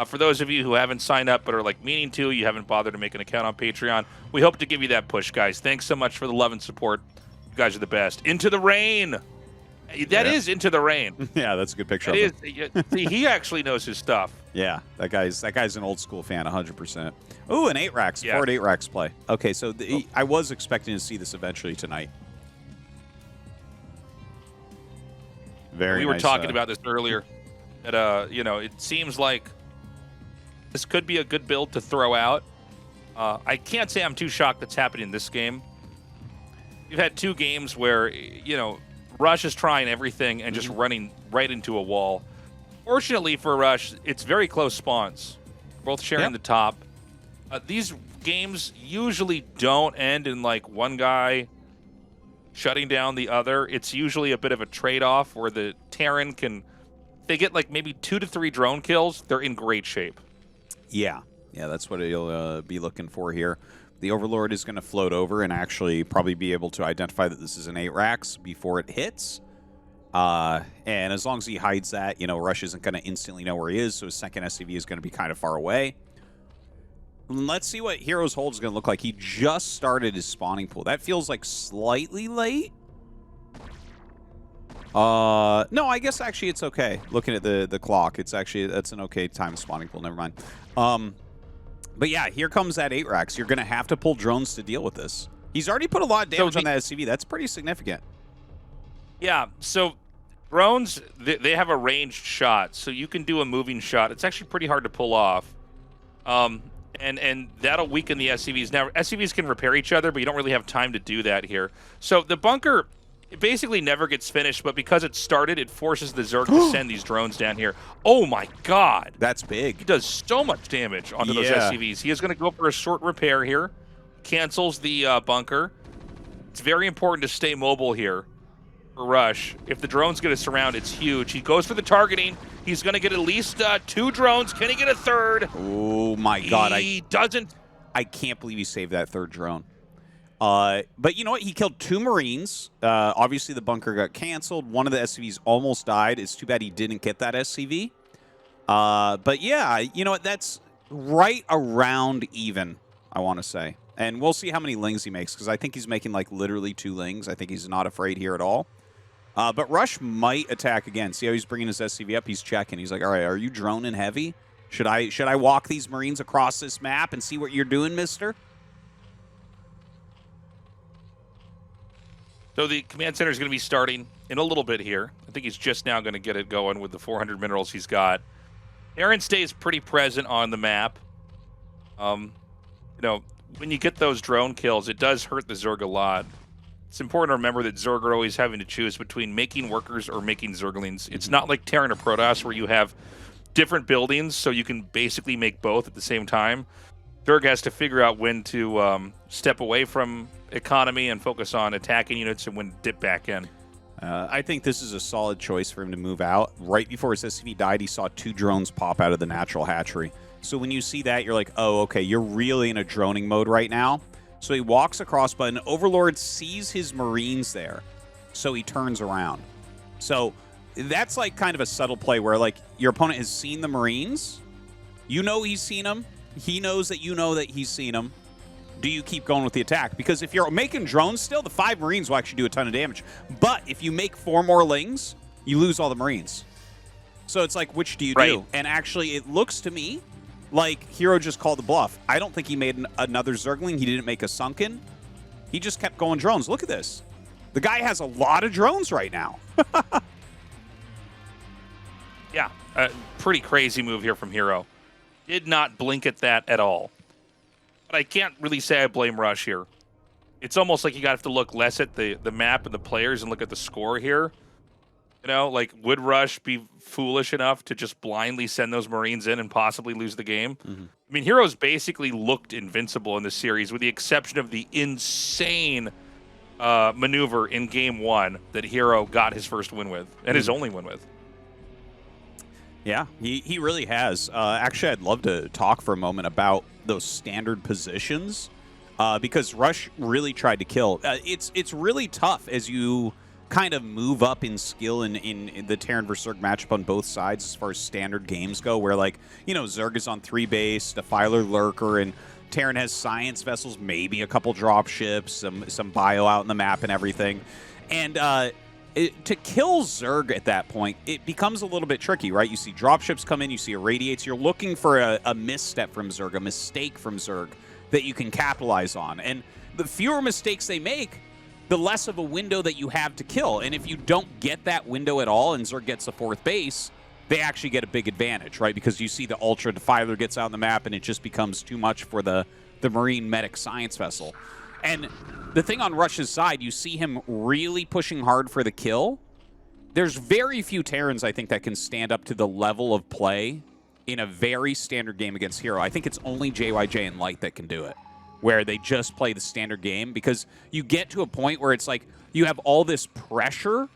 for those of you who haven't signed up but are like meaning to, you haven't bothered to make an account on Patreon, we hope to give you that push, guys. Thanks so much for the love and support. You guys are the best. Into the rain. That is Into the Rain. Yeah, that's a good picture. It is. See, he actually knows his stuff. Yeah, that guy's an old school fan, 100%. Ooh, an 8 racks, Yeah. 4 8 racks play. Okay, so I was expecting to see this eventually tonight. We were talking about this earlier. That you know, it seems like this could be a good build to throw out. I can't say I'm too shocked that's happening in this game. You've had 2 games where, you know, Rush is trying everything and just running right into a wall. Fortunately for Rush, it's very close spawns, both sharing the top. These games usually don't end in like one guy shutting down the other. It's usually a bit of a trade-off where the Terran can, they get like maybe 2 to 3 drone kills, they're in great shape. Yeah, that's what you'll be looking for here. The Overlord is going to float over and actually probably be able to identify that this is an 8 racks before it hits. And as long as he hides that, you know, Rush isn't going to instantly know where he is, so his second SCV is going to be kind of far away. Let's see what herO's hold is going to look like. He just started his spawning pool. That feels like slightly late. No, I guess actually it's okay. Looking at the clock, it's actually, that's an okay time spawning pool. Never mind. But yeah, here comes that 8 racks. You're going to have to pull drones to deal with this. He's already put a lot of damage on that SCV. That's pretty significant. Yeah, so drones, they have a ranged shot, so you can do a moving shot. It's actually pretty hard to pull off. And that'll weaken the SCVs. Now, SCVs can repair each other, but you don't really have time to do that here. So the bunker, it basically never gets finished, but because it started, it forces the Zerg to send these drones down here. Oh my god! That's big. He does so much damage onto those SCVs. He is going to go for a short repair here. Cancels the bunker. It's very important to stay mobile here. for Rush. If the drone's going to surround, it's huge. He goes for the targeting. He's going to get at least 2 drones. Can he get a third? Oh, my God. He doesn't. I can't believe he saved that 3rd drone. But you know what? He killed 2 Marines. Obviously, the bunker got canceled. One of the SCVs almost died. It's too bad he didn't get that SCV. But yeah, you know what? That's right around even, I want to say. And we'll see how many lings he makes, because I think he's making like literally 2 lings. I think he's not afraid here at all. But Rush might attack again. See how he's bringing his SCV up? He's checking. He's like, all right, are you droning heavy? Should I walk these Marines across this map and see what you're doing, mister? So the command center is going to be starting in a little bit here. I think he's just now going to get it going with the 400 minerals he's got. Aaron stays pretty present on the map. You know, when you get those drone kills, it does hurt the Zerg a lot. It's important to remember that Zerg are always having to choose between making workers or making Zerglings. It's not like Terran or Protoss where you have different buildings, so you can basically make both at the same time. Zerg has to figure out when to step away from economy and focus on attacking units and when to dip back in. I think this is a solid choice for him to move out. Right before his SCV died, he saw 2 drones pop out of the natural hatchery. So when you see that, you're like, oh, okay, you're really in a droning mode right now. So he walks across, but an Overlord sees his Marines there. So he turns around. So that's like kind of a subtle play where like your opponent has seen the Marines. You know he's seen them. He knows that you know that he's seen them. Do you keep going with the attack? Because if you're making drones still, the 5 Marines will actually do a ton of damage. But if you make 4 more lings, you lose all the Marines. So it's like, which do you do? And actually, it looks to me like herO just called the bluff. I don't think he made another Zergling. He didn't make a Sunken. He just kept going drones. Look at this. The guy has a lot of drones right now. Yeah, pretty crazy move here from herO. Did not blink at that at all. But I can't really say I blame Rush here. It's almost like you have to look less at the map and the players and look at the score here. You know, like, would Rush be foolish enough to just blindly send those Marines in and possibly lose the game? I mean, herO's basically looked invincible in this series, with the exception of the insane maneuver in Game 1 that herO got his first win with, and his only win with. Yeah, he really has. Actually, I'd love to talk for a moment about those standard positions, because Rush really tried to kill. It's really tough as you kind of move up in skill in the Terran versus Zerg matchup on both sides as far as standard games go, where, like, you know, Zerg is on 3 base, Defiler Lurker, and Terran has science vessels, maybe a couple drop ships, some bio out in the map and everything. And to kill Zerg at that point, it becomes a little bit tricky, right? You see dropships come in, you see irradiates. You're looking for a misstep from Zerg, a mistake from Zerg that you can capitalize on. And the fewer mistakes they make, the less of a window that you have to kill. And if you don't get that window at all and Zerg gets the 4th base, they actually get a big advantage, right? Because you see the Ultra Defiler gets out on the map and it just becomes too much for the Marine Medic Science Vessel. And the thing on Rush's side, you see him really pushing hard for the kill. There's very few Terrans, I think, that can stand up to the level of play in a very standard game against herO. I think it's only JYJ and Light that can do it, where they just play the standard game, because you get to a point where it's like you have all this pressure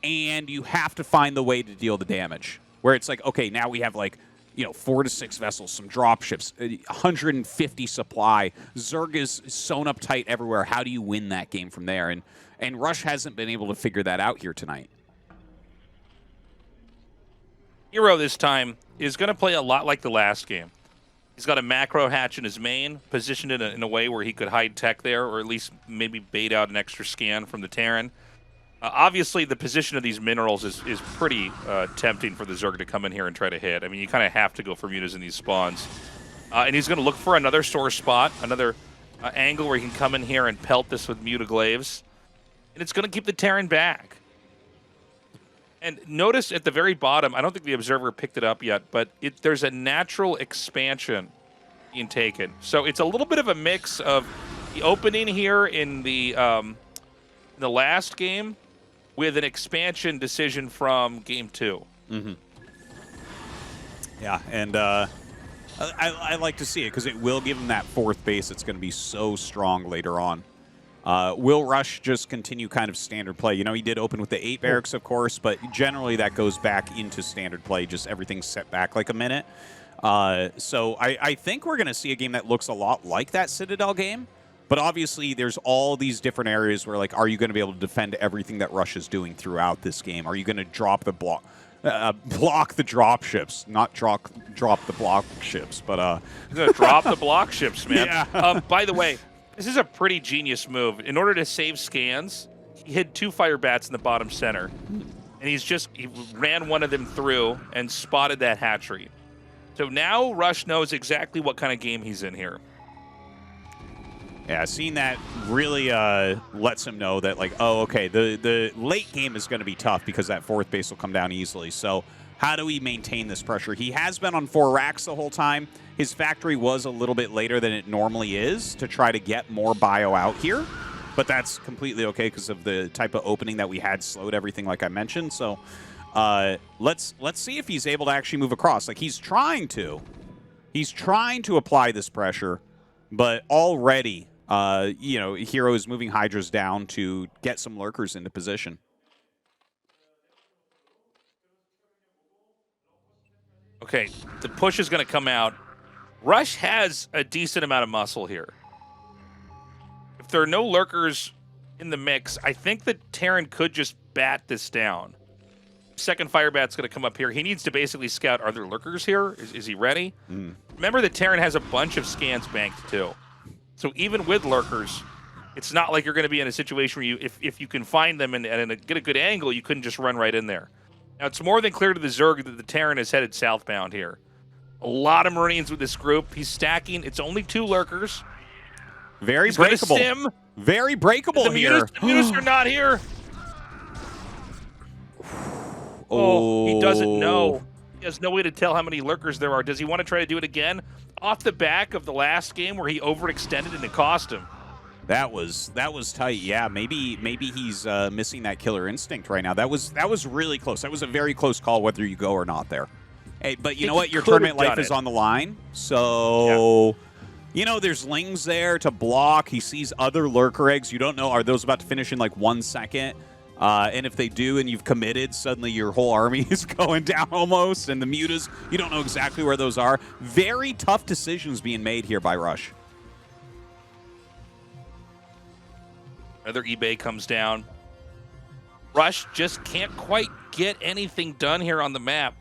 and you have to find the way to deal the damage, where it's like, okay, now we have, like, you know, 4 to 6 vessels, some drop ships, 150 supply. Zerg is sewn up tight everywhere. How do you win that game from there? And Rush hasn't been able to figure that out here tonight. herO this time is going to play a lot like the last game. He's got a macro hatch in his main, positioned in a way where he could hide tech there, or at least maybe bait out an extra scan from the Terran. Obviously, the position of these minerals is pretty tempting for the Zerg to come in here and try to hit. I mean, you kind of have to go for mutas in these spawns. And he's going to look for another source spot, another angle where he can come in here and pelt this with mutaglaves. And it's going to keep the Terran back. And notice at the very bottom, I don't think the observer picked it up yet, but there's a natural expansion being taken. So it's a little bit of a mix of the opening here in the last game with an expansion decision from Game 2. Yeah, and I like to see it, because it will give him that 4th base. It's going to be so strong later on. Will Rush just continue kind of standard play? You know, he did open with the 8 barracks, of course, but generally that goes back into standard play. Just everything's set back like a minute. So I think we're going to see a game that looks a lot like that Citadel game. But obviously, there's all these different areas where, like, are you going to be able to defend everything that Rush is doing throughout this game? Are you going to drop the block the drop ships, not drop the block ships, but He's going to drop the block ships, man. Yeah. By the way, this is a pretty genius move. In order to save scans, he hid 2 fire bats in the bottom center, and he ran one of them through and spotted that hatchery. So now Rush knows exactly what kind of game he's in here. Yeah, seeing that really lets him know that, like, oh, okay, the late game is going to be tough because that 4th base will come down easily. So how do we maintain this pressure? He has been on 4 racks the whole time. His factory was a little bit later than it normally is to try to get more bio out here. But that's completely okay because of the type of opening that we had slowed everything, like I mentioned. So let's see if he's able to actually move across. Like, he's trying to apply this pressure, but already you know, herO is moving Hydras down to get some lurkers into position. Okay, the push is going to come out. Rush has a decent amount of muscle here. If there are no lurkers in the mix, I think that Terran could just bat this down. Second fire bat's going to come up here. He needs to basically scout, are there lurkers here? Is he ready? Remember that Terran has a bunch of scans banked too. So even with lurkers, it's not like you're going to be in a situation where you, if you can find them and get a good angle, you couldn't just run right in there. Now, it's more than clear to the Zerg that the Terran is headed southbound here. A lot of Marines with this group. He's stacking. It's only 2 lurkers. Very breakable. Sim. Very breakable here. The mutas are not here. Oh, he doesn't know. He has no way to tell how many lurkers there are. Does he want to try to do it again? Off the back of the last game where he overextended and it cost him. That was tight. Yeah, maybe he's missing that killer instinct right now. That was really close. That was a very close call whether you go or not there. Hey, but you know what? Your tournament life is on the line. So, you know, there's Lings there to block. He sees other lurker eggs. You don't know, are those about to finish in like 1 second? And if they do and you've committed, suddenly your whole army is going down almost. And the mutas, you don't know exactly where those are. Very tough decisions being made here by Rush. Another eBay comes down. Rush just can't quite get anything done here on the map.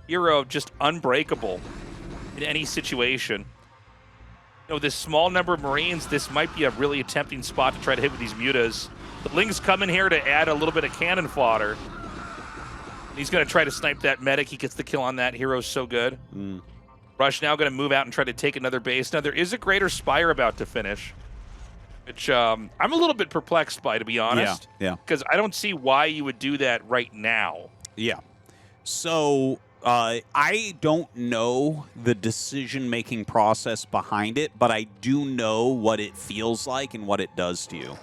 herO just unbreakable in any situation. You know, this small number of Marines, this might be a really tempting spot to try to hit with these mutas. The Lings come in here to add a little bit of cannon fodder. He's going to try to snipe that medic. He gets the kill on that. herO's so good. Rush now going to move out and try to take another base. Now, there is a Greater Spire about to finish, which I'm a little bit perplexed by, to be honest. Yeah. Because I don't see why you would do that right now. Yeah. So I don't know the decision-making process behind it, but I do know what it feels like and what it does to you.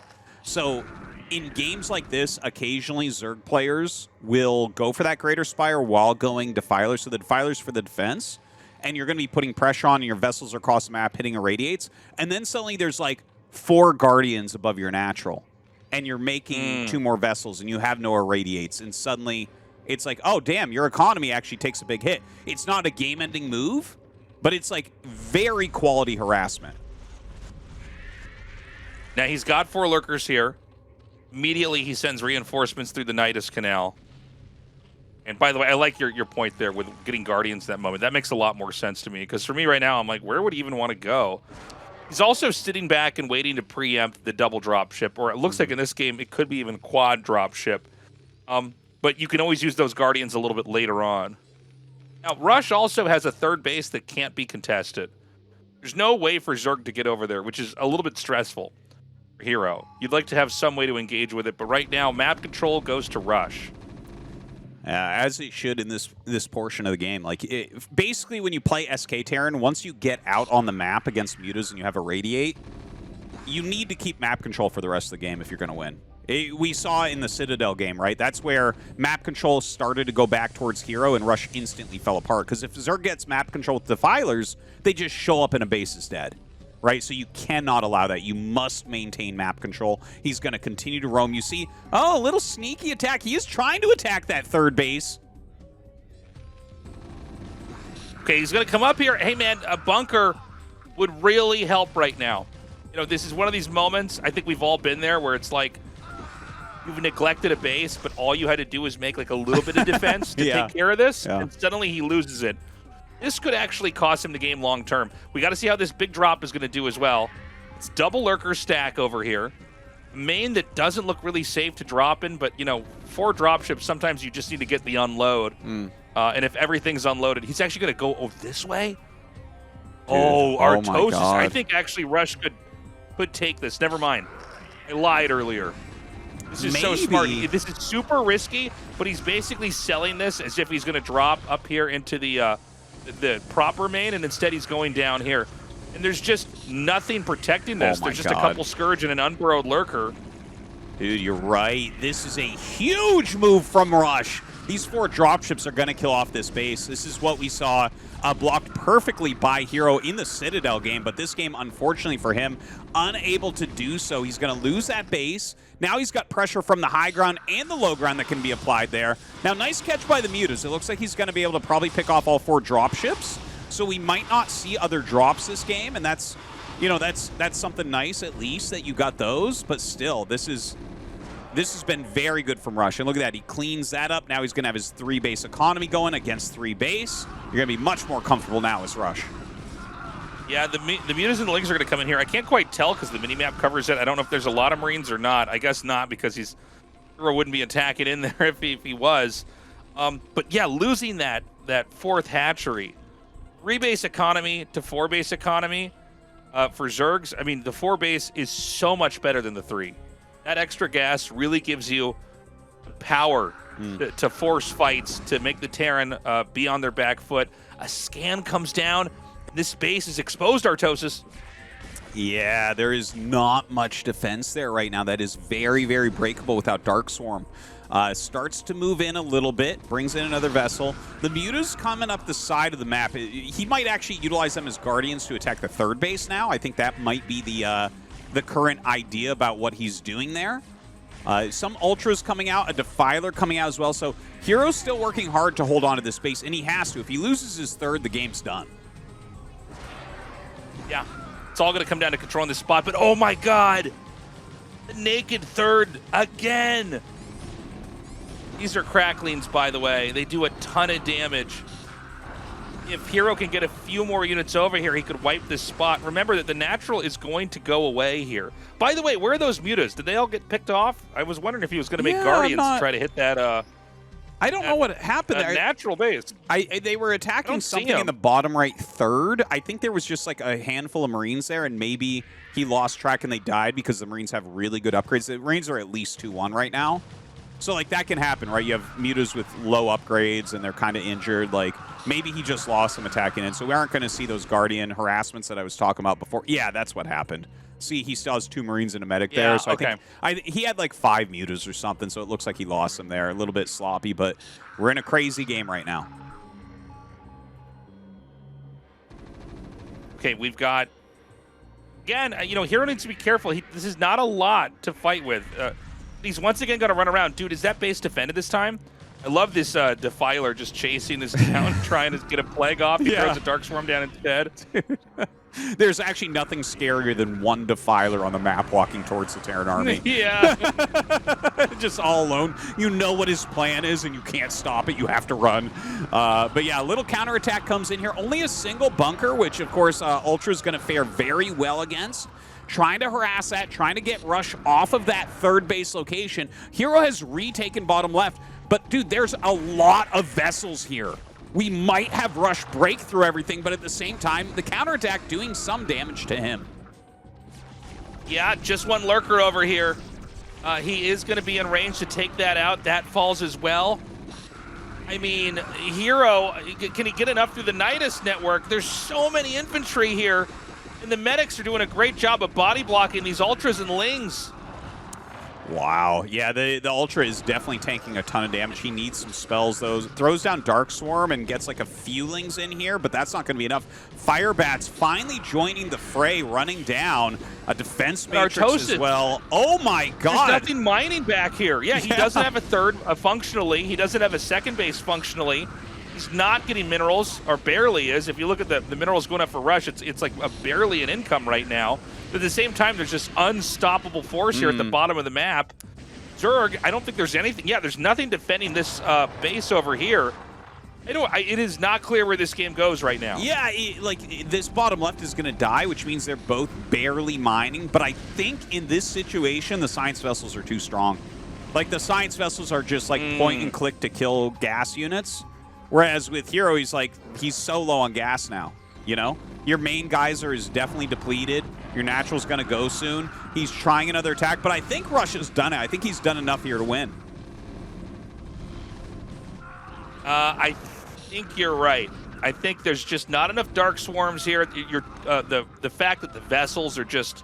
So in games like this, occasionally Zerg players will go for that Greater Spire while going Defiler. So the Defiler's for the defense, and you're going to be putting pressure on your vessels across the map, hitting irradiates, and then suddenly there's like 4 Guardians above your natural, and you're making 2 more vessels, and you have no irradiates, and suddenly it's like, oh, damn, your economy actually takes a big hit. It's not a game-ending move, but it's like very quality harassment. Now, he's got 4 lurkers here. Immediately, he sends reinforcements through the Nidus Canal. And by the way, I like your point there with getting Guardians that moment. That makes a lot more sense to me, because for me right now, I'm like, where would he even want to go? He's also sitting back and waiting to preempt the double drop ship, or it looks like in this game, it could be even quad drop ship. But you can always use those Guardians a little bit later on. Now, Rush also has a 3rd base that can't be contested. There's no way for Zerg to get over there, which is a little bit stressful for herO. You'd like to have some way to engage with it, but right now, map control goes to Rush. As it should in this portion of the game. Like, basically, when you play SK Terran, once you get out on the map against mutas and you have irradiate, you need to keep map control for the rest of the game if you're going to win. We saw in the Citadel game, right? That's where map control started to go back towards herO, and Rush instantly fell apart. Because if Zerg gets map control with Defilers, they just show up and a base is dead. right? So you cannot allow that. You must maintain map control. He's going to continue to roam. You see, oh, a little sneaky attack. He is trying to attack that third base. Okay, he's going to come up here. Hey, man, a bunker would really help right now. You know, this is one of these moments, I think we've all been there, where it's like you've neglected a base, but all you had to do was make like a little bit of defense to take care of this, and suddenly he loses it. This could actually cost him the game long term. We got to see how this big drop is going to do as well. It's double lurker stack over here. Main that doesn't look really safe to drop in, but, you know, for dropships, sometimes you just need to get the unload. And if everything's unloaded, he's actually going to go this way. Dude, ArTosis. I think actually Rush could take this. Never mind. I lied earlier. This is so smart. This is super risky, but he's basically selling this as if he's going to drop up here into the proper main, and instead he's going down here. And there's just nothing protecting this. There's just a couple Scourge and an unburrowed lurker. Dude, you're right. This is a huge move from Rush. These 4 dropships are going to kill off this base. This is what we saw blocked perfectly by herO in the Citadel game, but this game, unfortunately for him, unable to do so. He's going to lose that base. Now he's got pressure from the high ground and the low ground that can be applied there. Now, nice catch by the Mutas. It looks like he's going to be able to probably pick off all 4 dropships, so we might not see other drops this game, and that's, you know, that's something nice at least that you got those, but still, this has been very good from Rush. And look at that. He cleans that up. Now he's going to have his 3-base economy going against 3-base. You're going to be much more comfortable now as Rush. Yeah, the Mutas and the Lings are going to come in here. I can't quite tell because the minimap covers it. I don't know if there's a lot of Marines or not. I guess not, because herO wouldn't be attacking in there if he was. But yeah, losing that 4th hatchery. 3-base economy to 4-base economy for Zergs. I mean, the 4-base is so much better than the 3. That extra gas really gives you power to force fights, to make the Terran be on their back foot. A scan comes down. This base is exposed, ArTosis. Yeah, there is not much defense there right now. That is very, very breakable without Dark Swarm. Starts to move in a little bit, brings in another vessel. The Mutas coming up the side of the map. He might actually utilize them as Guardians to attack the 3rd base now. I think that might be the current idea about what he's doing there. Some Ultras coming out, a Defiler coming out as well. So herO's still working hard to hold on to this base, and he has to. If he loses his 3rd, the game's done. Yeah, it's all going to come down to controlling this spot. But oh my God, the naked 3rd again. These are cracklings, by the way. They do a ton of damage. If herO can get a few more units over here, he could wipe this spot. Remember that the natural is going to go away here. By the way, where are those Mutas? Did they all get picked off? I was wondering if he was going to make Guardians to try to hit that. I don't know what happened there. Natural base. They were attacking something in the bottom right 3rd. I think there was just like a handful of Marines there, and maybe he lost track and they died because the Marines have really good upgrades. The Marines are at least 2-1 right now. So, like, that can happen, right? You have Mutas with low upgrades, and they're kind of injured. Like, maybe he just lost some attacking in. So we aren't going to see those Guardian harassments that I was talking about before. Yeah, that's what happened. See, he still has 2 Marines and a medic there. So I think he had, like, 5 Mutas or something, so it looks like he lost them there. A little bit sloppy, but we're in a crazy game right now. Okay, we've got... Again, you know, herO needs to be careful. This is not a lot to fight with. He's once again going to run around. Dude, is that base defended this time? I love this Defiler just chasing this down, trying to get a plague off. He throws a Dark Swarm down instead. There's actually nothing scarier than one Defiler on the map walking towards the Terran army. Yeah. Just all alone. You know what his plan is, and you can't stop it. You have to run. But yeah, a little counterattack comes in here. Only a single bunker, which, of course, Ultra's going to fare very well against. Trying to harass that, trying to get Rush off of that 3rd base location. herO has retaken bottom left, but dude, there's a lot of vessels here. We might have Rush break through everything, but at the same time, the counterattack doing some damage to him. Yeah, just one lurker over here. He is going to be in range to take that out. That falls as well. I mean, herO, can he get enough through the Nidus network? There's so many infantry here. And the medics are doing a great job of body blocking these Ultras and Lings. Wow. Yeah, the Ultra is definitely tanking a ton of damage. He needs some spells, though. Throws down Dark Swarm and gets like a Feelings in here, but that's not going to be enough. Firebat's finally joining the fray, running down a Defense Matrix Tastosis as well. Oh my god. There's nothing mining back here. Yeah, he doesn't have a third functionally. He doesn't have a second base functionally. He's not getting minerals, or barely is. If you look at the minerals going up for Rush, it's like barely an income right now. But at the same time, there's just unstoppable force here at the bottom of the map. Zerg, I don't think there's anything. Yeah, there's nothing defending this base over here. It is not clear where this game goes right now. Yeah, this bottom left is going to die, which means they're both barely mining. But I think in this situation, the Science Vessels are too strong. Like, the Science Vessels are just like point and click to kill gas units. Whereas with herO, he's so low on gas now, you know? Your main geyser is definitely depleted. Your natural's going to go soon. He's trying another attack, but I think Rush has done it. I think he's done enough here to win. I think you're right. I think there's just not enough Dark Swarms here. The fact that the Vessels are just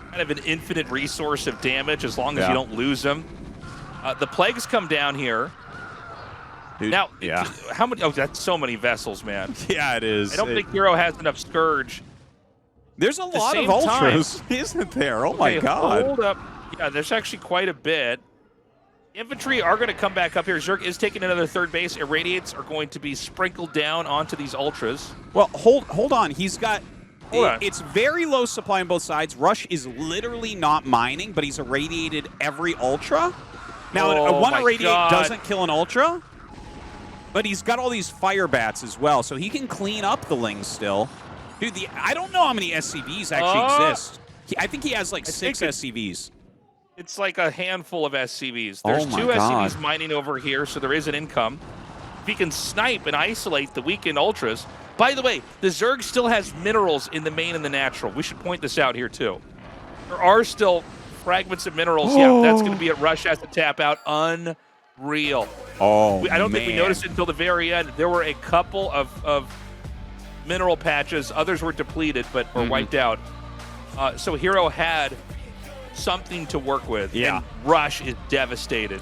kind of an infinite resource of damage as long as you don't lose them. The Plagues come down here. Dude, now, yeah. How many? Oh, that's so many Vessels, man. Yeah, it is. I don't think herO has enough Scourge. There's a lot of Ultras, isn't there? Oh my god. Hold up. Yeah, there's actually quite a bit. Infantry are going to come back up here. Zerg is taking another third base. Irradiates are going to be sprinkled down onto these Ultras. Well, hold on. He's got... It's very low supply on both sides. Rush is literally not mining, but he's irradiated every Ultra. Now, one irradiate doesn't kill an Ultra, but he's got all these fire bats as well, so he can clean up the Lings still. Dude, I don't know how many SCVs actually exist. I think he has like 6 SCVs. It's like a handful of SCVs. There's 2 SCVs mining over here, so there is an income. If he can snipe and isolate the weakened Ultras. By the way, the Zerg still has minerals in the main and the natural. We should point this out here, too. There are still fragments of minerals. Yeah, that's going to be at Rush has to tap out. Unreal. I don't think we noticed it until the very end. There were a couple of mineral patches. Others were depleted, but were wiped out. So herO had something to work with. Yeah. And Rush is devastated.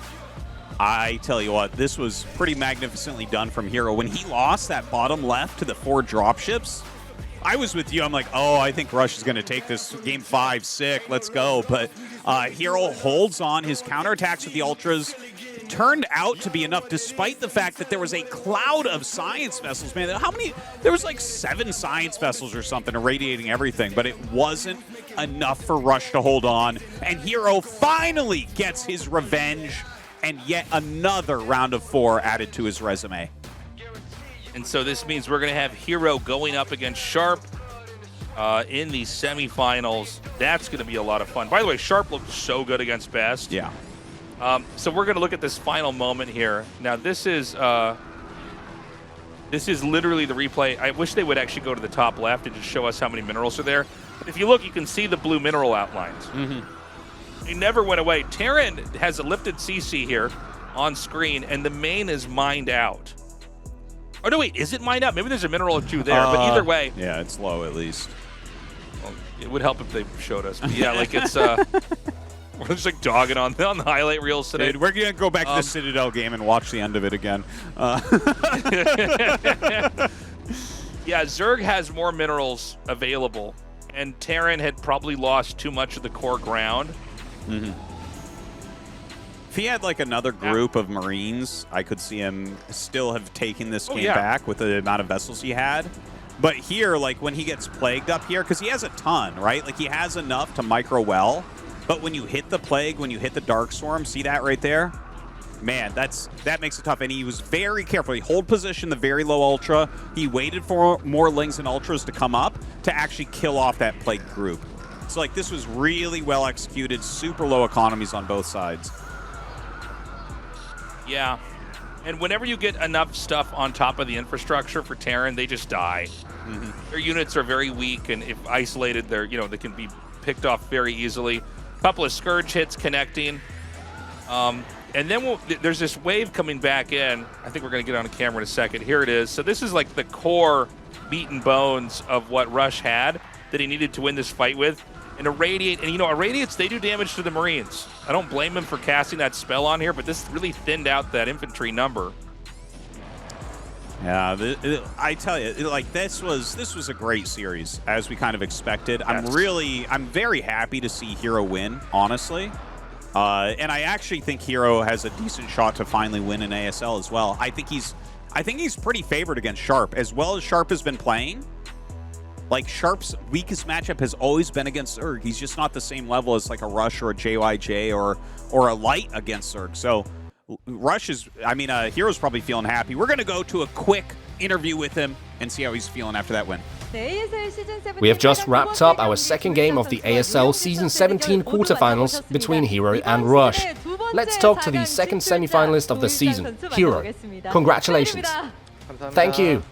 I tell you what, this was pretty magnificently done from herO. When he lost that bottom left to the 4 dropships, I was with you. I'm like, oh, I think Rush is going to take this game 5, 6. Let's go. But herO holds on. His counterattacks with the Ultras turned out to be enough, despite the fact that there was a cloud of Science Vessels. Man, how many? There was like 7 Science Vessels or something irradiating everything, but it wasn't enough for Rush to hold on. And herO finally gets his revenge, and yet another round of 4 added to his resume. And so this means we're going to have herO going up against Sharp in the semifinals. That's going to be a lot of fun. By the way, Sharp looked so good against Best. Yeah. So we're going to look at this final moment here. Now, this is literally the replay. I wish they would actually go to the top left and just show us how many minerals are there. But if you look, you can see the blue mineral outlines. They never went away. Terran has a lifted CC here on screen, and the main is mined out. Oh, no, wait, is it mined out? Maybe there's a mineral or 2 there, but either way. Yeah, it's low at least. Well, it would help if they showed us. But yeah, like it's... we're just like dogging on the highlight reels today. Dude, we're going to go back to the Citadel game and watch the end of it again. Yeah, Zerg has more minerals available, and Terran had probably lost too much of the core ground. If he had like another group of Marines, I could see him still have taken this game back with the amount of vessels he had. But here, like when he gets plagued up here, because he has a ton, right? Like he has enough to micro well. But when you hit the plague, when you hit the Dark Swarm, see that right there? Man, that makes it tough. And he was very careful. He hold position, the very low Ultra. He waited for more Lings and Ultras to come up to actually kill off that plague group. So like this was really well executed, super low economies on both sides. Yeah, and whenever you get enough stuff on top of the infrastructure for Terran, they just die. Their units are very weak, and if isolated, they can be picked off very easily. A couple of Scourge hits connecting, and then there's this wave coming back in. I think we're going to get on camera in a second. Here it is. So this is like the core meat and bones of what Rush had that he needed to win this fight with. and Irradiate. And, you know, Irradiates, they do damage to the Marines. I don't blame him for casting that spell on here, but this really thinned out that infantry number. Yeah, I tell you, like this was a great series, as we kind of expected. Yes. I'm very happy to see herO win, honestly. And I actually think herO has a decent shot to finally win an ASL as well. I think he's pretty favored against Sharp, as well as Sharp has been playing. Like, Sharp's weakest matchup has always been against Zerg. He's just not the same level as like a Rush or a JYJ or a Light against Zerg. So herO's probably feeling happy. We're going to go to a quick interview with him and see how he's feeling after that win. We have just wrapped up our second game of the ASL Season 17 quarterfinals between herO and Rush. Let's talk to the second semi-finalist of the season, herO. Congratulations. Thank you.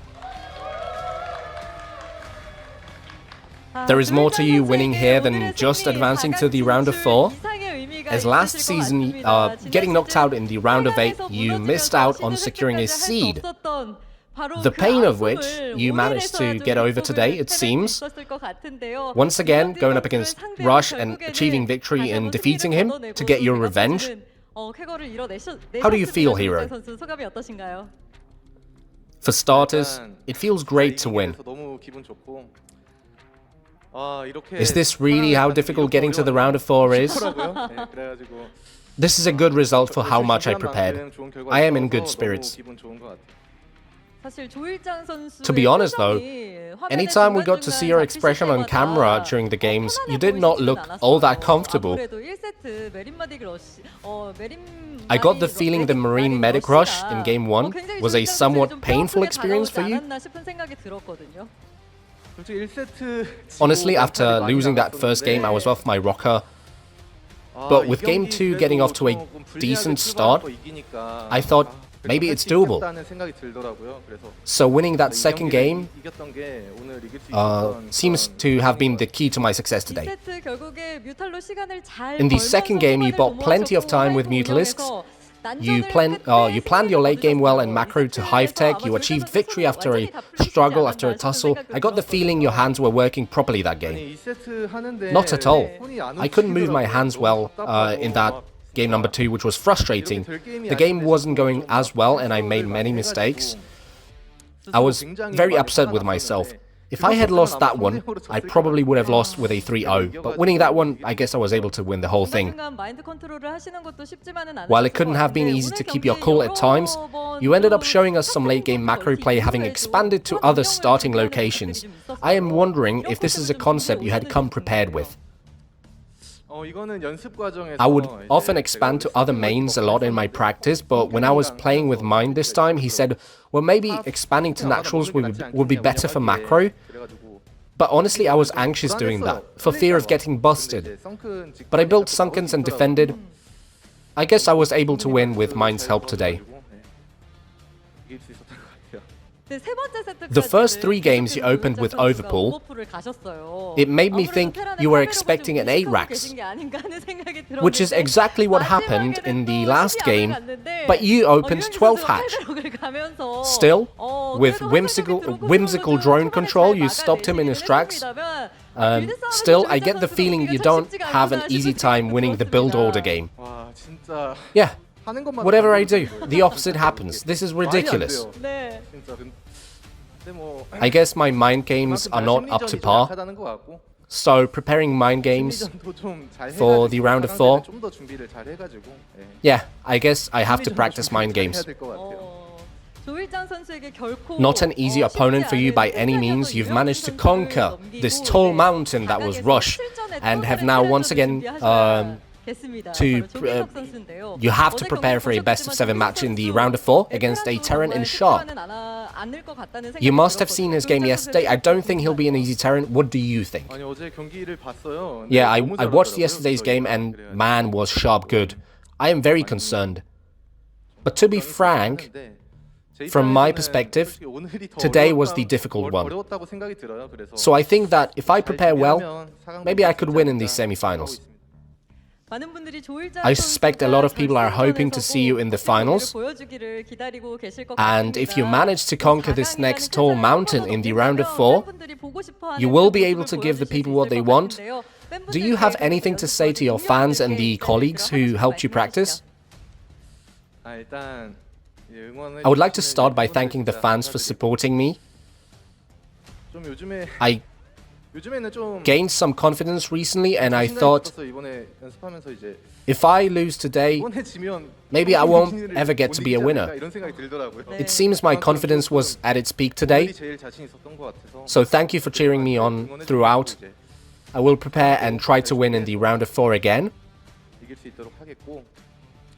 There is more to you winning here than just advancing to the round of 4. As last season, getting knocked out in the round of 8, you missed out on securing a seed. The pain of which you managed to get over today, it seems. Once again, going up against Rush and achieving victory in defeating him to get your revenge. How do you feel, herO? For starters, it feels great to win. Is this really how difficult getting to the round of 4 is? This is a good result for how much I prepared. I am in good spirits. To be honest though, anytime we got to see your expression on camera during the games, you did not look all that comfortable. I got the feeling the Marine Medic Rush in Game 1 was a somewhat painful experience for you. Honestly, after losing that first game, I was off my rocker. But with Game 2 getting off to a decent start, I thought maybe it's doable. So winning that second game seems to have been the key to my success today. In the second game, you bought plenty of time with Mutalisks. You planned your late game well and macro to Hive Tech. You achieved victory after a struggle, after a tussle. I got the feeling your hands were working properly that game. Not at all. I couldn't move my hands well in that game number 2, which was frustrating. The game wasn't going as well and I made many mistakes. I was very upset with myself. If I had lost that one, I probably would have lost with a 3-0, but winning that one, I guess I was able to win the whole thing. While it couldn't have been easy to keep your cool at times, you ended up showing us some late game macro play, having expanded to other starting locations. I am wondering if this is a concept you had come prepared with. I would often expand to other mains a lot in my practice, but when I was playing with Mind this time, he said, well, maybe expanding to naturals would be better for macro. But honestly, I was anxious doing that, for fear of getting busted. But I built Sunkens and defended. I guess I was able to win with Mind's help today. The first 3 games you opened with Overpool, it made me think you were expecting an 8-Rax, which is exactly what happened in the last game, but you opened 12 hatch. Still, with whimsical drone control, you stopped him in his tracks. Still, I get the feeling you don't have an easy time winning the build order game. Yeah. Whatever I do, the opposite happens. This is ridiculous. I guess my mind games are not up to par. So preparing mind games for the round of 4, yeah, I guess I have to practice mind games. Not an easy opponent for you by any means. You've managed to conquer this tall mountain that was Rush, and have now once again you have to prepare for a best of 7 match in the round of 4 against a Terran in Sharp. You must have seen his game yesterday. I don't think he'll be an easy Terran. What do you think? Yeah, I watched yesterday's game and man, was Sharp good. I am very concerned. But to be frank, from my perspective, today was the difficult one. So I think that if I prepare well, maybe I could win in these semi-finals. I suspect a lot of people are hoping to see you in the finals, and if you manage to conquer this next tall mountain in the round of 4, you will be able to give the people what they want. Do you have anything to say to your fans and the colleagues who helped you practice? I would like to start by thanking the fans for supporting me. I gained some confidence recently, and I thought, if I lose today, maybe I won't ever get to be a winner. It seems my confidence was at its peak today, so thank you for cheering me on throughout. I will prepare and try to win in the round of 4 again.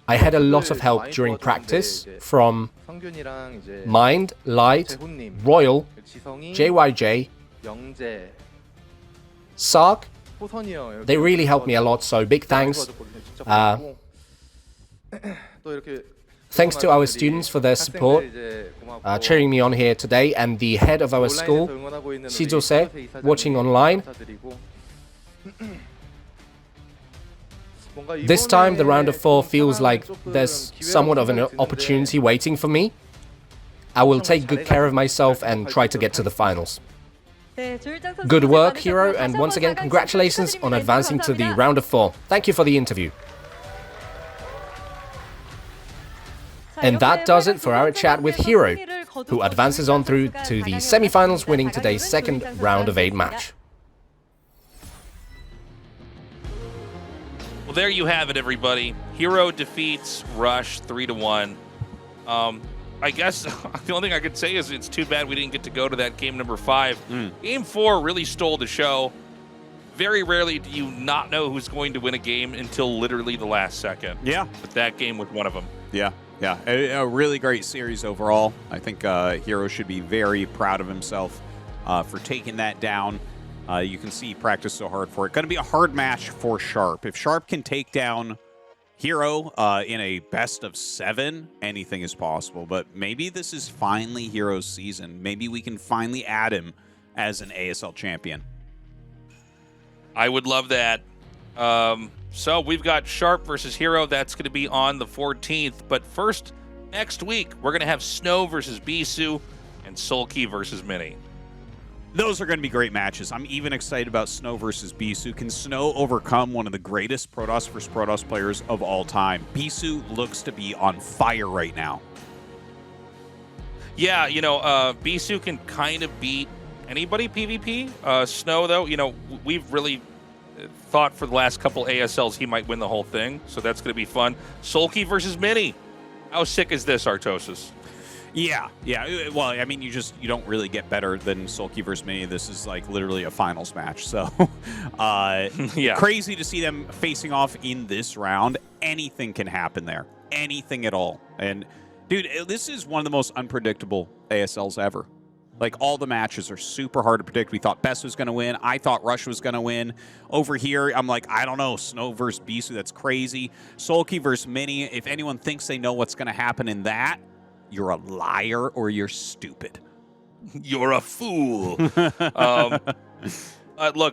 I had a lot of help during practice from Mind, Light, Royal, JYJ, Sark. They really helped me a lot, so big thanks. Thanks to our students for their support, cheering me on here today, and the head of our school, Shijose, watching online. This time, the round of 4 feels like there's somewhat of an opportunity waiting for me. I will take good care of myself and try to get to the finals. Good work, herO, and once again, congratulations on advancing to the round of 4. Thank you for the interview. And that does it for our chat with herO, who advances on through to the semi-finals, winning today's second round of 8 match. Well, there you have it, everybody. herO defeats Rush 3-1. I guess the only thing I could say is it's too bad we didn't get to go to that game number 5. Game 4 really stole the show. Very rarely do you not know who's going to win a game until literally the last second. Yeah. But that game was one of them. Yeah. A really great series overall. I think herO should be very proud of himself for taking that down. You can see he practiced so hard for it. Going to be a hard match for Sharp. If Sharp can take down herO in a best of 7, anything is possible. But maybe this is finally herO's season. Maybe we can finally add him as an ASL champion. I would love that. So we've got Sharp versus herO. That's going to be on the 14th. But first, next week, we're going to have Snow versus Bisu and Sulky versus Mini. Those are going to be great matches. I'm even excited about Snow versus Bisu. Can Snow overcome one of the greatest Protoss versus Protoss players of all time? Bisu looks to be on fire right now. Yeah, Bisu can kind of beat anybody PvP. Snow, though, we've really thought for the last couple ASLs he might win the whole thing, so that's going to be fun. Sulky versus Mini. How sick is this, Artosis? Yeah. Well, I mean, you don't really get better than Sulky versus Mini. This is like literally a finals match. So, yeah, crazy to see them facing off in this round. Anything can happen there. Anything at all. And, dude, this is one of the most unpredictable ASLs ever. Like, all the matches are super hard to predict. We thought Best was going to win. I thought Rush was going to win. Over here, I'm like, I don't know. Snow versus Bisu, that's crazy. Sulky versus Mini. If anyone thinks they know what's going to happen in that, you're a liar or you're stupid. You're a fool. Look,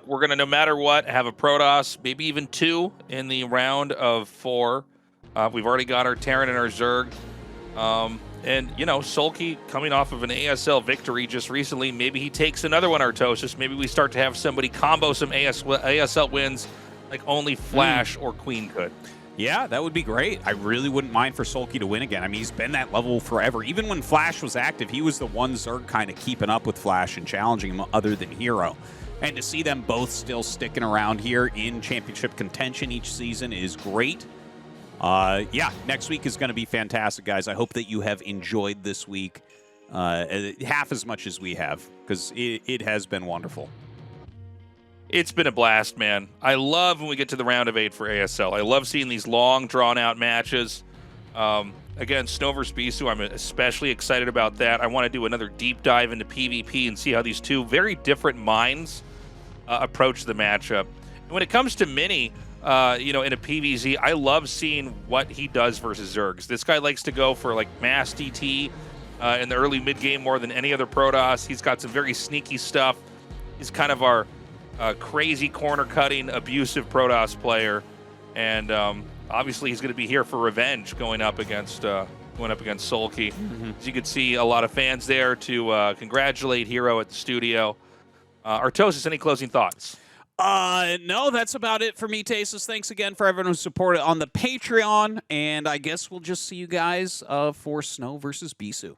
we're going to, no matter what, have a Protoss, maybe even 2 in the round of 4. We've already got our Terran and our Zerg. And, Sulky coming off of an ASL victory just recently. Maybe he takes another one, Artosis. Maybe we start to have somebody combo some ASL wins like only Flash or Queen could. Yeah, that would be great. I really wouldn't mind for Sulky to win again. I mean, he's been that level forever. Even when Flash was active, he was the one Zerg kind of keeping up with Flash and challenging him other than herO. And to see them both still sticking around here in championship contention each season is great. Yeah, next week is going to be fantastic, guys. I hope that you have enjoyed this week half as much as we have, because it has been wonderful. It's been a blast, man. I love when we get to the round of 8 for ASL. I love seeing these long, drawn-out matches. Again, Snow vs. Bisu, I'm especially excited about that. I want to do another deep dive into PvP and see how these two very different minds approach the matchup. And when it comes to Mini, in a PvZ, I love seeing what he does versus Zergs. This guy likes to go for, like, mass DT in the early mid-game more than any other Protoss. He's got some very sneaky stuff. He's kind of our crazy corner-cutting, abusive Protoss player, and obviously he's going to be here for revenge going up against Sulky. As you can see, a lot of fans there to congratulate herO at the studio. Artosis, any closing thoughts? No, that's about it for me, Tastosis. Thanks again for everyone who supported on the Patreon, and I guess we'll just see you guys for Snow versus Bisou.